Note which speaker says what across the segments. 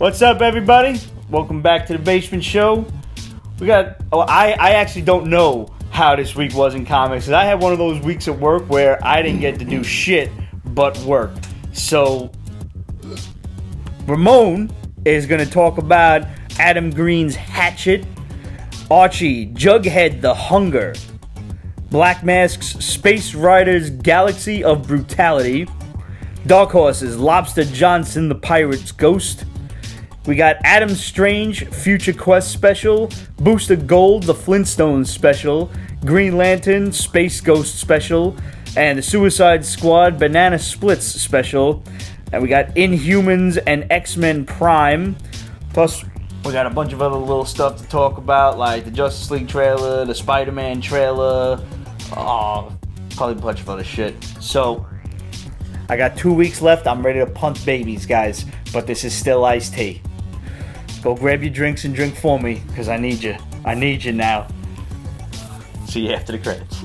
Speaker 1: What's up, everybody? Welcome back to the Basement Show. I actually don't know how this week was in comics, because I had one of those weeks at work where I didn't get to do shit but work. So, Ramon is going to talk about Adam Green's Hatchet, Archie, Jughead the Hunger, Black Mask's Spaceriders Galaxy of Brutality, Dark Horse's Lobster Johnson, the Pirate's Ghost. We got Adam Strange, Future Quest Special, Booster Gold, the Flintstones Special, Green Lantern, Space Ghost Special, and the Suicide Squad Banana Splits Special. And we got Inhumans and X-Men Prime. Plus, we got a bunch of other little stuff to talk about, like the Justice League trailer, the Spider-Man trailer, probably a bunch of other shit. So, I got 2 weeks left. I'm ready to punt babies, guys. But this is still iced tea. Go grab your drinks and drink for me, because I need you. I need you now. See you after the credits.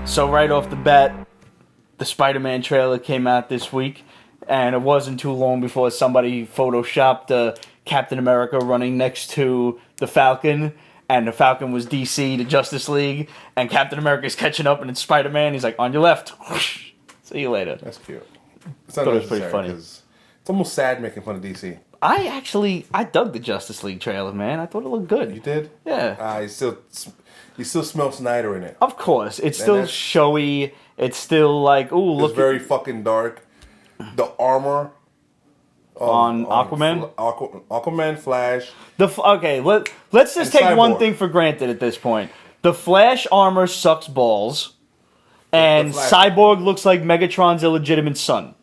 Speaker 1: So right off the bat, the Spider-Man trailer came out this week, and it wasn't too long before somebody photoshopped Captain America running next to the Falcon, and the Falcon was DC, the Justice League, and Captain America's catching up, and it's Spider-Man. He's like, on your left. See you later.
Speaker 2: That's cute. It's
Speaker 1: thought it was pretty funny.
Speaker 2: It's almost sad making fun of DC.
Speaker 1: I dug the Justice League trailer, man. I thought it looked good.
Speaker 2: You did?
Speaker 1: Yeah.
Speaker 2: You still smell Snyder in it.
Speaker 1: Of course. It's still showy. It's still like, ooh, look.
Speaker 2: It's very fucking dark. The armor
Speaker 1: on Aquaman?
Speaker 2: Aquaman, Flash.
Speaker 1: Let's just take one thing for granted at this point. The Flash armor sucks balls, and Cyborg looks like Megatron's illegitimate son.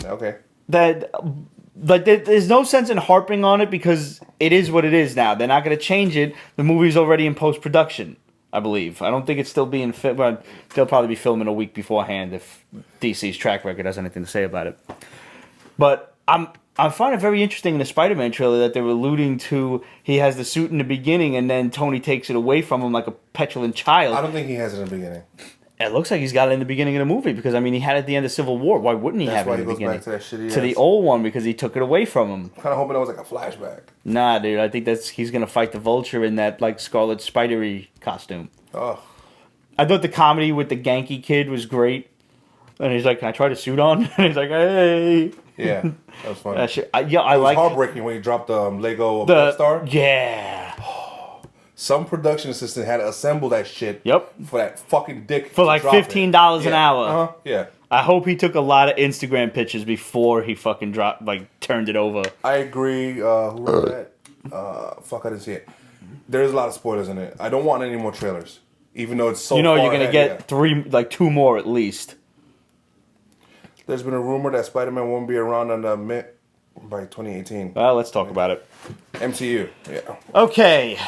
Speaker 2: Okay.
Speaker 1: There's no sense in harping on it, because it is what it is now. They're not going to change it. The movie's already in post-production, I believe. I don't think it's still being filmed. Well, they'll probably be filming a week beforehand if DC's track record has anything to say about it. But I find it very interesting in the Spider-Man trailer that they were alluding to he has the suit in the beginning, and then Tony takes it away from him like a petulant child.
Speaker 2: I don't think he has it in the beginning.
Speaker 1: It looks like he's got it in the beginning of the movie, because, I mean, he had it at the end of Civil War. Why wouldn't he have it in the beginning?
Speaker 2: That's why he goes back to that shitty
Speaker 1: to the old one, because he took it away from him.
Speaker 2: I'm kind of hoping that was like a flashback.
Speaker 1: Nah, dude, I think he's going to fight the Vulture in that, like, Scarlet Spidery costume.
Speaker 2: Oh.
Speaker 1: I thought the comedy with the Genki kid was great. And he's like, can I try the suit on? And he's like, hey.
Speaker 2: Yeah, that was funny.
Speaker 1: It was
Speaker 2: heartbreaking when he dropped the Lego Death Star.
Speaker 1: Yeah.
Speaker 2: Some production assistant had to assemble that shit.
Speaker 1: Yep.
Speaker 2: For that fucking dick.
Speaker 1: For like $15 an hour.
Speaker 2: Uh-huh. Yeah.
Speaker 1: I hope he took a lot of Instagram pictures before he fucking turned it over.
Speaker 2: I agree. Who was that? I didn't see it. There's a lot of spoilers in it. I don't want any more trailers, even though it's so.
Speaker 1: You're gonna get two more at least.
Speaker 2: There's been a rumor that Spider-Man won't be around on the by 2018.
Speaker 1: Well, let's talk about it.
Speaker 2: MCU. Yeah.
Speaker 1: Okay.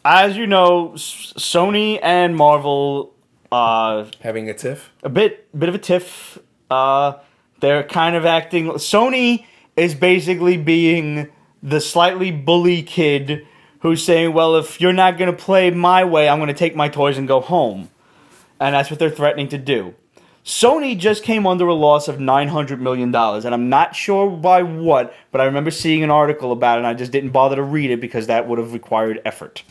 Speaker 1: As you know, Sony and Marvel
Speaker 2: having a tiff.
Speaker 1: A bit of a tiff. They're kind of acting. Sony is basically being the slightly bully kid who's saying, "Well, if you're not gonna play my way, I'm gonna take my toys and go home," and that's what they're threatening to do. Sony just came under a loss of $900 million, and I'm not sure by what, but I remember seeing an article about it, and I just didn't bother to read it because that would have required effort.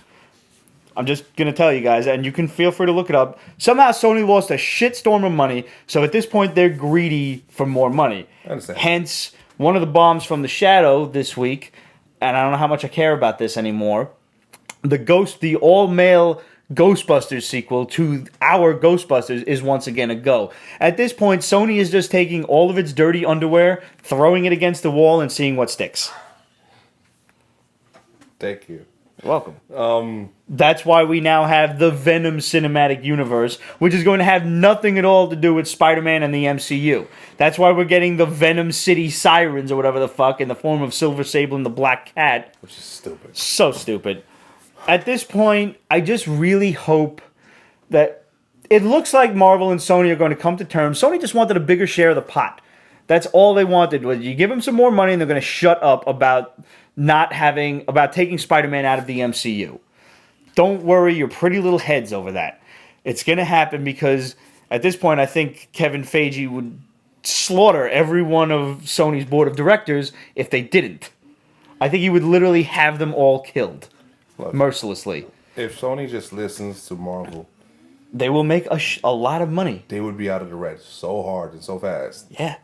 Speaker 1: I'm just going to tell you guys, and you can feel free to look it up. Somehow Sony lost a shitstorm of money, so at this point they're greedy for more money.
Speaker 2: I understand.
Speaker 1: Hence, one of the bombs from the Shadow this week, and I don't know how much I care about this anymore, the all-male Ghostbusters sequel to our Ghostbusters is once again a go. At this point, Sony is just taking all of its dirty underwear, throwing it against the wall, and seeing what sticks.
Speaker 2: Thank you.
Speaker 1: You're welcome. That's why we now have the Venom Cinematic Universe, which is going to have nothing at all to do with Spider-Man and the MCU. That's why we're getting the Venom City Sirens, or whatever the fuck, in the form of Silver Sable and the Black Cat.
Speaker 2: Which is stupid.
Speaker 1: So stupid. At this point, I just really hope that it looks like Marvel and Sony are going to come to terms. Sony just wanted a bigger share of the pot. That's all they wanted. Was you give them some more money and they're going to shut up about taking Spider-Man out of the MCU. don't worry your pretty little heads over that. It's going to happen because at this point, I think Kevin Feige would slaughter every one of Sony's board of directors if they didn't. I think he would literally have them all killed.
Speaker 2: Look,
Speaker 1: mercilessly.
Speaker 2: If Sony just listens to Marvel,
Speaker 1: they will make a lot of money.
Speaker 2: They would be out of the red so hard and so fast.
Speaker 1: Yeah.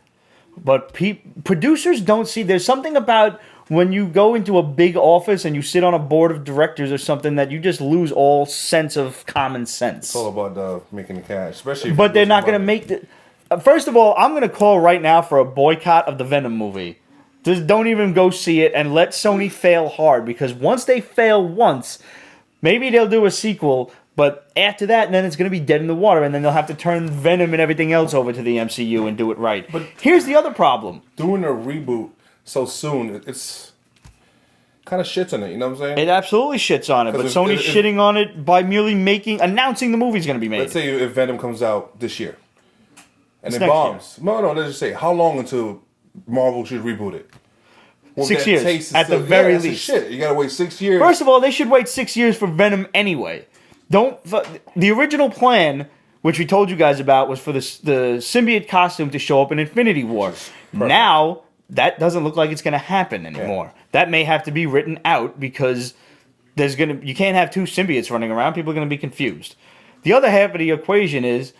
Speaker 1: But producers don't see... There's something about when you go into a big office and you sit on a board of directors or something that you just lose all sense of common sense.
Speaker 2: It's all about making the cash. Especially
Speaker 1: but they're not going to make... First of all, I'm going to call right now for a boycott of the Venom movie. Just don't even go see it and let Sony fail hard. Because once they fail once, maybe they'll do a sequel... But after that, then it's going to be dead in the water, and then they'll have to turn Venom and everything else over to the MCU and do it right. But here's the other problem.
Speaker 2: Doing a reboot so soon, it's kind of shits on it, you know what I'm saying?
Speaker 1: It absolutely shits on it, but Sony's shitting on it by merely announcing the movie's going to be made.
Speaker 2: Let's say if Venom comes out this year, and it bombs. No, let's just say, how long until Marvel should reboot it?
Speaker 1: 6 years, at the very least.
Speaker 2: Shit, you got to wait 6 years.
Speaker 1: First of all, they should wait 6 years for Venom anyway. The original plan, which we told you guys about, was for the symbiote costume to show up in Infinity War. Now, that doesn't look like it's going to happen anymore. Yeah. That may have to be written out because you can't have two symbiotes running around. People are going to be confused. The other half of the equation is,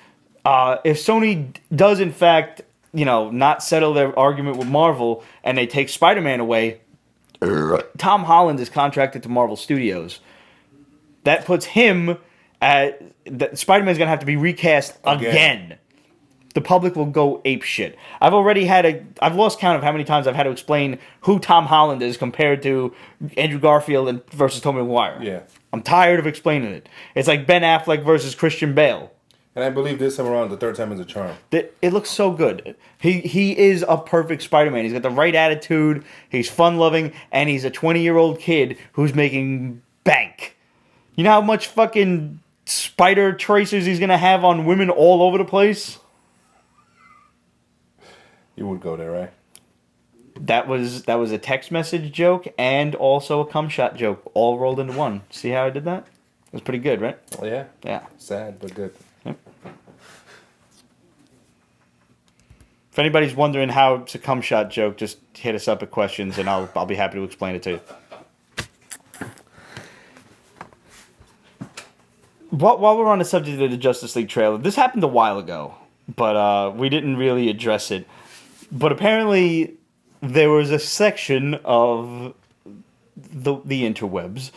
Speaker 1: if Sony does, in fact, not settle their argument with Marvel and they take Spider-Man away, Tom Holland is contracted to Marvel Studios. That puts him at... Spider-Man's going to have to be recast again. The public will go ape shit. I've lost count of how many times I've had to explain who Tom Holland is compared to Andrew Garfield versus Tobey Maguire.
Speaker 2: Yeah.
Speaker 1: I'm tired of explaining it. It's like Ben Affleck versus Christian Bale.
Speaker 2: And I believe this time around, the third time is a charm.
Speaker 1: It looks so good. He is a perfect Spider-Man. He's got the right attitude, he's fun-loving, and he's a 20-year-old kid who's making bank. You know how much fucking spider tracers he's going to have on women all over the place?
Speaker 2: You would go there, right?
Speaker 1: That was a text message joke and also a cum shot joke, all rolled into one. See how I did that? It was pretty good, right?
Speaker 2: Oh, yeah.
Speaker 1: Yeah.
Speaker 2: Sad, but good.
Speaker 1: Yep. If anybody's wondering how it's a cum shot joke, just hit us up at questions and I'll be happy to explain it to you. While we're on the subject of the Justice League trailer, this happened a while ago, but we didn't really address it. But apparently, there was a section of the interwebs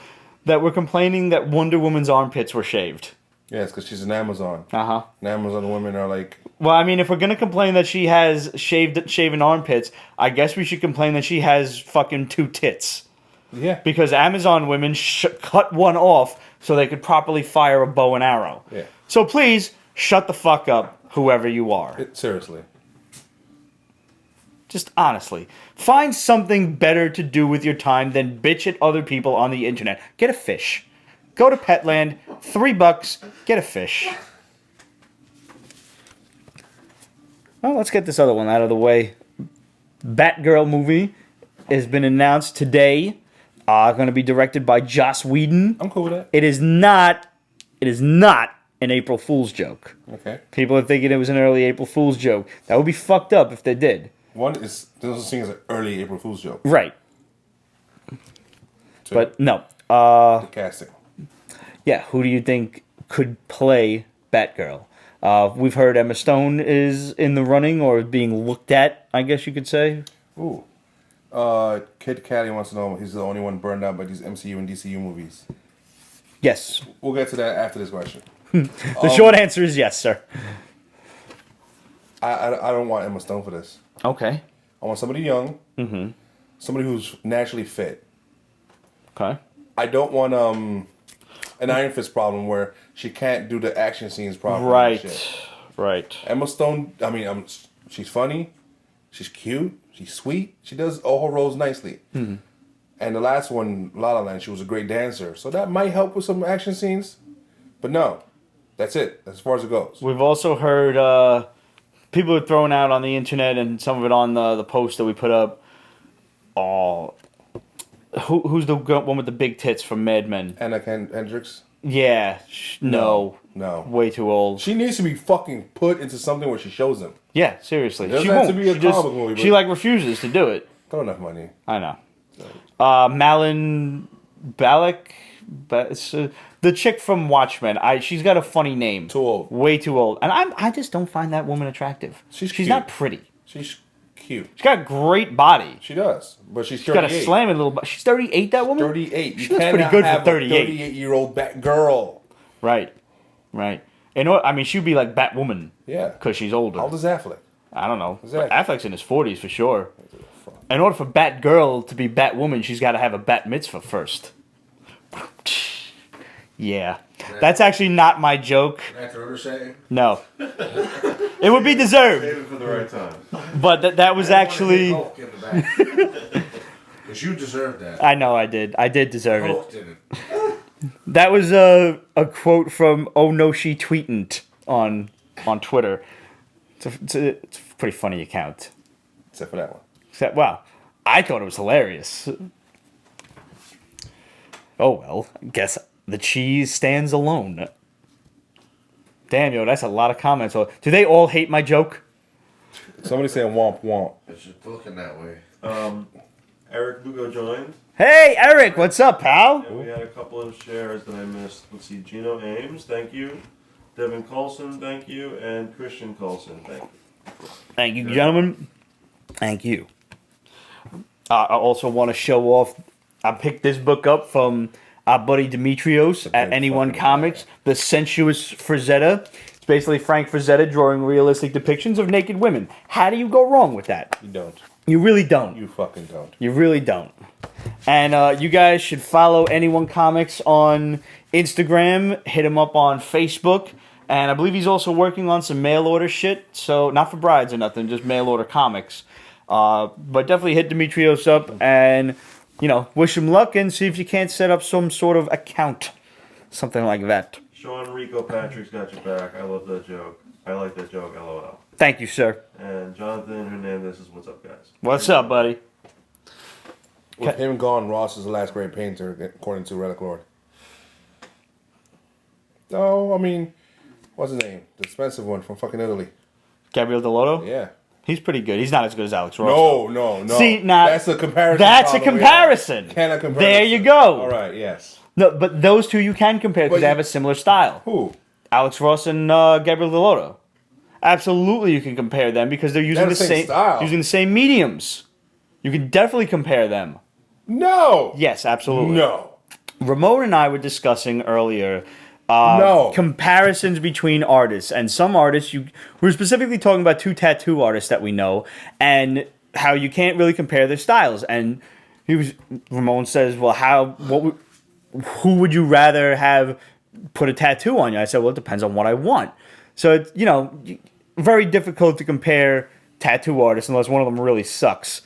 Speaker 1: that were complaining that Wonder Woman's armpits were shaved.
Speaker 2: Yes, because she's an Amazon.
Speaker 1: Uh-huh.
Speaker 2: And Amazon women are like...
Speaker 1: Well, I mean, if we're going to complain that she has shaven armpits, I guess we should complain that she has fucking two tits.
Speaker 2: Yeah.
Speaker 1: Because Amazon women cut one off so they could properly fire a bow and arrow.
Speaker 2: Yeah.
Speaker 1: So please, shut the fuck up, whoever you are.
Speaker 2: Seriously.
Speaker 1: Just honestly. Find something better to do with your time than bitch at other people on the internet. Get a fish. Go to Petland, $3, get a fish. Well, let's get this other one out of the way. Batgirl movie has been announced today. Going to be directed by Joss Whedon.
Speaker 2: I'm cool with that.
Speaker 1: It is not an April Fool's joke.
Speaker 2: Okay.
Speaker 1: People are thinking it was an early April Fool's joke. That would be fucked up if they did.
Speaker 2: One is there's thing as an early April Fool's joke.
Speaker 1: Right.
Speaker 2: Two,
Speaker 1: but no.
Speaker 2: The casting.
Speaker 1: Yeah, who do you think could play Batgirl? We've heard Emma Stone is in the running or being looked at, I guess you could say.
Speaker 2: Ooh. Kid Caddy wants to know if he's the only one burned out by these MCU and DCU movies.
Speaker 1: Yes.
Speaker 2: We'll get to that after this question.
Speaker 1: The short answer is yes, sir.
Speaker 2: I don't want Emma Stone for this.
Speaker 1: Okay.
Speaker 2: I want somebody young.
Speaker 1: Mm-hmm.
Speaker 2: Somebody who's naturally fit.
Speaker 1: Okay.
Speaker 2: I don't want an Iron Fist problem where she can't do the action scenes properly.
Speaker 1: Right. Right.
Speaker 2: Emma Stone, I mean, she's funny. She's cute. She's sweet. She does all her roles nicely. Mm-hmm. And the last one, La La Land, she was a great dancer. So that might help with some action scenes. But no, that's it. As far as it goes.
Speaker 1: We've also heard people are throwing out on the internet and some of it on the post that we put up. Who's the one with the big tits from Mad Men?
Speaker 2: Anna Hendricks.
Speaker 1: Yeah. No. Way too old.
Speaker 2: She needs to be fucking put into something where she shows them.
Speaker 1: Yeah, seriously.
Speaker 2: It doesn't
Speaker 1: She
Speaker 2: have
Speaker 1: won't.
Speaker 2: to be a comic movie.
Speaker 1: She like refuses to do it.
Speaker 2: Got enough money.
Speaker 1: I know. Malin Balak, the chick from Watchmen. She's got a funny name.
Speaker 2: Too old.
Speaker 1: Way too old. And I just don't find that woman attractive. She's
Speaker 2: cute.
Speaker 1: not pretty.
Speaker 2: She's cute.
Speaker 1: She's got a great body.
Speaker 2: She does, but she's 38.
Speaker 1: She's got a slamming little body. She's 38, that woman?
Speaker 2: 38.
Speaker 1: She looks pretty good for 38.
Speaker 2: 38-year-old Batgirl.
Speaker 1: Right. And I mean, she'd be like Batwoman.
Speaker 2: Yeah.
Speaker 1: Because she's older.
Speaker 2: How old is Affleck?
Speaker 1: I don't know.
Speaker 2: Exactly.
Speaker 1: Affleck's in his 40s for sure. In order for Batgirl to be Batwoman, she's got to have a bat mitzvah first. Yeah. That's actually not my joke.
Speaker 3: That's what I'm saying?
Speaker 1: No. It would be deserved.
Speaker 3: Save it for the right time.
Speaker 1: But that was actually...
Speaker 3: Because you deserved that.
Speaker 1: I know I did. I did deserve
Speaker 3: Hulk
Speaker 1: it.
Speaker 3: didn't.
Speaker 1: That was a quote from Oh No She Tweetin' on Twitter. It's a pretty funny account.
Speaker 2: Except for that one.
Speaker 1: Wow. I thought it was hilarious. Oh well, I guess the cheese stands alone. Damn, yo, that's a lot of comments. Do they all hate my joke?
Speaker 2: Somebody saying womp womp.
Speaker 3: It's just looking that way.
Speaker 4: Eric Lugo joined.
Speaker 1: Hey, Eric, what's up, pal?
Speaker 4: And we had a couple of shares that I missed. Let's see, Gino Ames, thank you. Devin Coulson, thank you. And Christian Coulson, thank you.
Speaker 1: Thank you, gentlemen. Thank you. I also want to show off. I picked this book up from our buddy Demetrios at Anyone Comics, The Sensuous Frazetta. It's basically Frank Frazetta drawing realistic depictions of naked women. How do you go wrong with that?
Speaker 2: You don't.
Speaker 1: You really don't.
Speaker 2: You fucking don't.
Speaker 1: You really don't. And you guys should follow Anyone Comics on Instagram. Hit him up on Facebook. And I believe he's also working on some mail order shit. So, not for brides or nothing, just mail order comics. But definitely hit Demetrios up and, wish him luck and see if you can't set up some sort of account. Something like that.
Speaker 4: Sean Rico Patrick's got your back. I love that joke. I like that joke, LOL.
Speaker 1: Thank you, sir.
Speaker 4: And Jonathan Hernandez is what's up, guys.
Speaker 1: What's up, buddy?
Speaker 2: With him gone, Ross is the last great painter, according to Relic Lord. Oh, I mean, what's his name? The expensive one from fucking Italy.
Speaker 1: Gabriel Delotto?
Speaker 2: Yeah.
Speaker 1: He's pretty good. He's not as good as Alex Ross.
Speaker 2: No.
Speaker 1: See, now
Speaker 2: that's a comparison.
Speaker 1: That's a comparison.
Speaker 2: Can a comparison?
Speaker 1: There you go.
Speaker 2: All right. Yes.
Speaker 1: No, but those two you can compare because they have a similar style.
Speaker 2: Who?
Speaker 1: Alex Ross and Gabriel Delotto. Absolutely, you can compare them because they're using the same
Speaker 2: style.
Speaker 1: using the same mediums. You can definitely compare them.
Speaker 2: No.
Speaker 1: Yes, absolutely.
Speaker 2: No.
Speaker 1: Ramon and I were discussing earlier comparisons between artists, and some artists we're specifically talking about two tattoo artists that we know, and how you can't really compare their styles. And Ramon says, "Well, who would you rather have put a tattoo on you?" I said, "Well, it depends on what I want." So it's very difficult to compare tattoo artists unless one of them really sucks.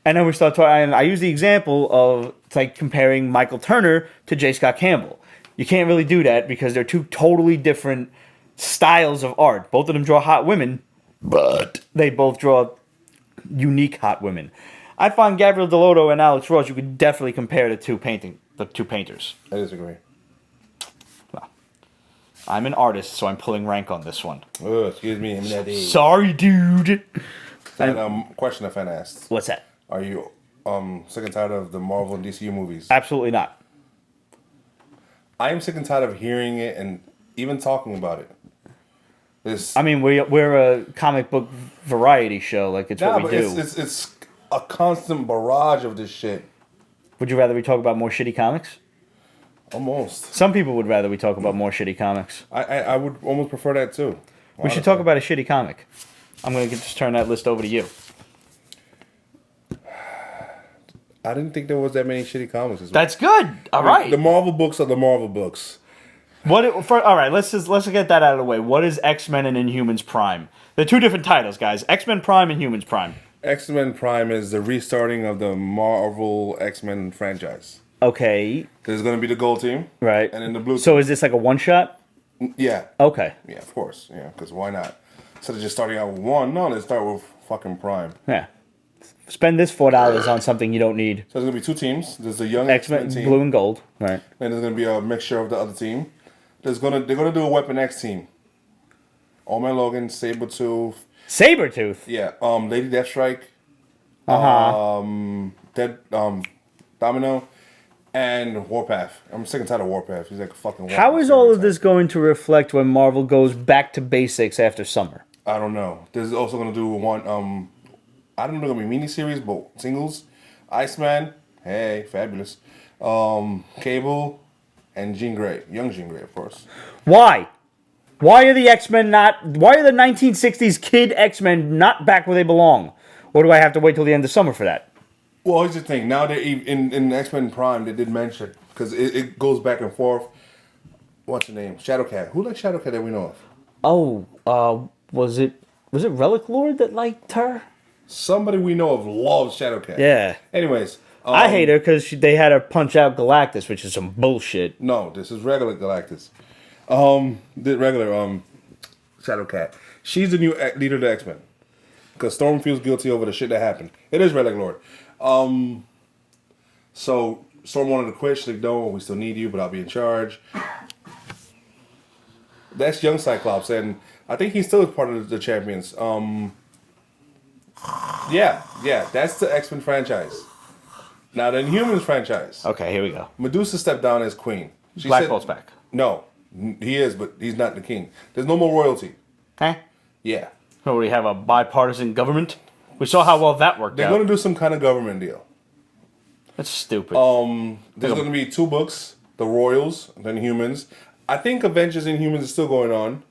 Speaker 1: And then we start talking, and I use the example of like comparing Michael Turner to J. Scott Campbell. You can't really do that because they're two totally different styles of art. Both of them draw hot women, but they both draw unique hot women. I find Gabriel Delotto and Alex Ross, you could definitely compare the two painters.
Speaker 2: I disagree.
Speaker 1: Well, I'm an artist, so I'm pulling rank on this one.
Speaker 2: Oh, excuse me.
Speaker 1: Sorry, dude.
Speaker 2: Question a fan asked.
Speaker 1: What's that?
Speaker 2: Are you sick and tired of the Marvel and DCU movies?
Speaker 1: Absolutely not.
Speaker 2: I am sick and tired of hearing it and even talking about it.
Speaker 1: We're a comic book variety show. Like, it's what we do.
Speaker 2: It's a constant barrage of this shit.
Speaker 1: Would you rather we talk about more shitty comics?
Speaker 2: Almost.
Speaker 1: Some people would rather we talk about more shitty comics.
Speaker 2: I would almost prefer that too.
Speaker 1: We should talk about a shitty comic. I'm going to just turn that list over to you.
Speaker 2: I didn't think there was that many shitty comics.
Speaker 1: That's good. All right.
Speaker 2: The Marvel books are the Marvel books.
Speaker 1: All right, let's get that out of the way. What is X-Men and Inhumans Prime? They're two different titles, guys. X-Men Prime and Humans Prime.
Speaker 2: X-Men Prime is the restarting of the Marvel X-Men franchise.
Speaker 1: Okay.
Speaker 2: There's going to be the gold team.
Speaker 1: Right.
Speaker 2: And then the blue team.
Speaker 1: So is this like a one-shot?
Speaker 2: Yeah.
Speaker 1: Okay.
Speaker 2: Yeah, of course. Yeah, because why not? Instead of just starting out with one, no, let's start with fucking Prime.
Speaker 1: Yeah. Spend this $4 on something you don't need.
Speaker 2: So there's gonna be 2 teams. There's the young
Speaker 1: X-Men,
Speaker 2: X-Men team,
Speaker 1: blue and gold. Right.
Speaker 2: and there's gonna be a mixture of the other team. They're gonna do a Weapon X team. Old Man Logan, Sabretooth.
Speaker 1: Sabretooth.
Speaker 2: Yeah. Lady Deathstrike. Dead. Domino. And Warpath. I'm sick and tired of Warpath. He's like a fucking Warpath.
Speaker 1: How is all of this going to reflect when Marvel goes back to basics after summer?
Speaker 2: I don't know. There's also gonna do one. I don't know if it's gonna be miniseries, but singles. Iceman. Hey, fabulous. Cable, and Jean Grey. Young Jean Grey, of course.
Speaker 1: Why? Why are the X-Men not... Why are the 1960s kid X-Men not back where they belong? Or do I have to wait till the end of summer for that?
Speaker 2: Well, here's the thing. Now they're in X-Men Prime, they did mention, because it goes back and forth. What's the name? Shadowcat. Who likes Shadowcat that we know of?
Speaker 1: Oh, was it Relic Lord that liked her?
Speaker 2: Somebody we know of loves Shadowcat.
Speaker 1: Yeah.
Speaker 2: Anyways.
Speaker 1: I hate her because they had her punch out Galactus, which is some bullshit.
Speaker 2: No, this is regular Galactus. The regular Shadowcat. She's the new leader of the X-Men. Because Storm feels guilty over the shit that happened. It is Relic Lord. So Storm wanted to quit. She's like, no, we still need you, but I'll be in charge. That's young Cyclops, and I think he still is part of the Champions. Yeah, that's the X-Men franchise. Now the Inhumans franchise.
Speaker 1: Okay, here we go.
Speaker 2: Medusa stepped down as queen. She
Speaker 1: Black
Speaker 2: said,
Speaker 1: Bolt's back.
Speaker 2: No, he is, but he's not the king. There's no more royalty.
Speaker 1: Huh?
Speaker 2: Yeah.
Speaker 1: So we have a bipartisan government? We saw how well that worked
Speaker 2: They're
Speaker 1: out.
Speaker 2: going to do some kind of government deal.
Speaker 1: That's stupid.
Speaker 2: There's going to be 2 books, The Royals, then Humans. I think Avengers and Humans is still going on.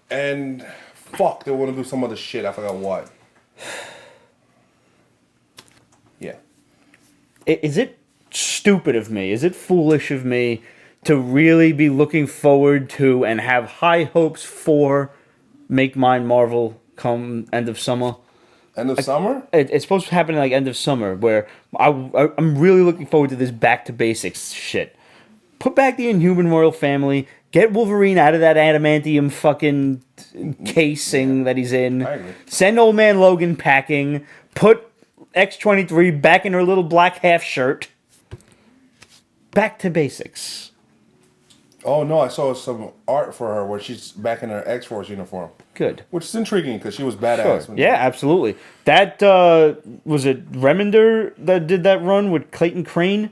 Speaker 2: And fuck, they want to do some other shit. I forgot what. Yeah.
Speaker 1: Is it stupid of me? Is it foolish of me to really be looking forward to and have high hopes for Make Mine Marvel come end of summer?
Speaker 2: End of summer?
Speaker 1: It's supposed to happen like end of summer, where I'm really looking forward to this back to basics shit. Put back the Inhuman royal family. Get Wolverine out of that adamantium fucking casing that he's in.
Speaker 2: I agree.
Speaker 1: Send Old Man Logan packing. Put X-23 back in her little black half shirt. Back to basics.
Speaker 2: Oh no, I saw some art for her where she's back in her X-Force uniform.
Speaker 1: Good.
Speaker 2: Which is intriguing because she was badass.
Speaker 1: Sure. Yeah, absolutely. That, was it Remender that did that run with Clayton Crane?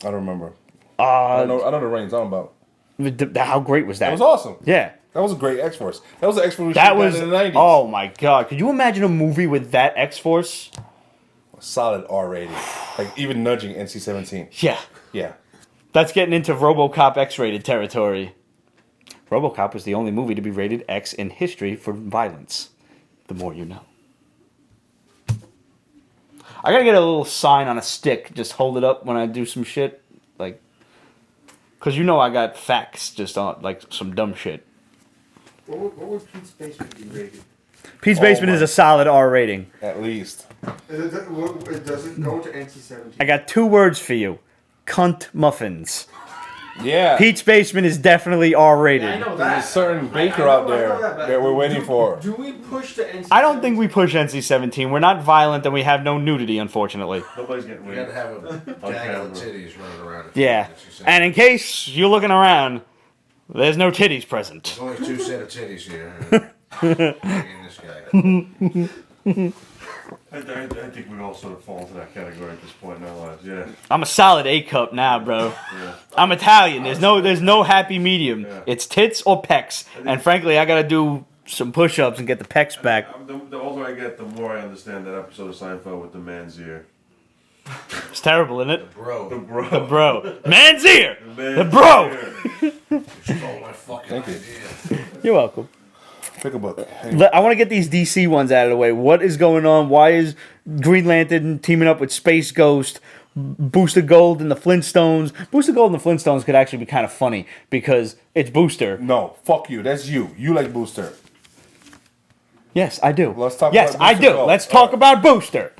Speaker 2: I don't remember. I know the reigns I'm about.
Speaker 1: How great was that?
Speaker 2: That was awesome.
Speaker 1: Yeah.
Speaker 2: That was a great X-Force. That was the X-Force
Speaker 1: That was
Speaker 2: in the 90s.
Speaker 1: Oh my god. Could you imagine a movie with that X-Force?
Speaker 2: Solid R rating. Like even nudging NC-17.
Speaker 1: Yeah.
Speaker 2: Yeah.
Speaker 1: That's getting into RoboCop X-rated territory. RoboCop was the only movie to be rated X in history for violence. The more you know. I gotta get a little sign on a stick. Just hold it up when I do some shit. Like, because you know I got facts just on, like, some dumb shit.
Speaker 5: What would Pete's Basement be rated?
Speaker 1: Pete's Basement is a solid R rating.
Speaker 2: At least.
Speaker 5: It doesn't go to NC-17.
Speaker 1: I got 2 words for you. Cunt muffins.
Speaker 2: Yeah.
Speaker 1: Pete's Basement is definitely R rated.
Speaker 5: Yeah, I know
Speaker 2: There's
Speaker 5: that.
Speaker 2: a certain baker
Speaker 5: I know
Speaker 2: out there
Speaker 5: that.
Speaker 2: that we're waiting for.
Speaker 5: Do we push the NC-17?
Speaker 1: I don't think we push NC-17. We're not violent and we have no nudity, unfortunately.
Speaker 4: Nobody's getting
Speaker 3: We
Speaker 4: weird.
Speaker 3: gotta have a gang of titties running around.
Speaker 1: Yeah. And in case you're looking around, there's no titties present.
Speaker 3: There's only 2 set of titties here. In this guy.
Speaker 4: I think we all sort of fall into that category at this point in our lives. Yeah.
Speaker 1: I'm a solid A cup now, bro.
Speaker 4: Yeah.
Speaker 1: I'm Italian. There's no happy medium.
Speaker 4: Yeah.
Speaker 1: It's tits or pecs. And frankly, I gotta do some push-ups and get the pecs back.
Speaker 4: The older I get, the more I understand that episode of Seinfeld with the man's ear.
Speaker 1: It's terrible, isn't it?
Speaker 3: Bro,
Speaker 4: The bro.
Speaker 1: The bro. Man's ear!
Speaker 4: man's
Speaker 1: The bro!
Speaker 4: ear.
Speaker 3: you stole my fucking idea.
Speaker 1: You're welcome.
Speaker 2: Pick a book.
Speaker 1: I want to get these DC ones out of the way. What is going on? Why is Green Lantern teaming up with Space Ghost, Booster Gold, and the Flintstones? Booster Gold and the Flintstones could actually be kind of funny because it's Booster.
Speaker 2: No, fuck you. That's you. You like Booster.
Speaker 1: Yes, I do.
Speaker 2: Let's talk
Speaker 1: yes,
Speaker 2: about
Speaker 1: I
Speaker 2: Booster
Speaker 1: do.
Speaker 2: Gold.
Speaker 1: Let's talk about Booster.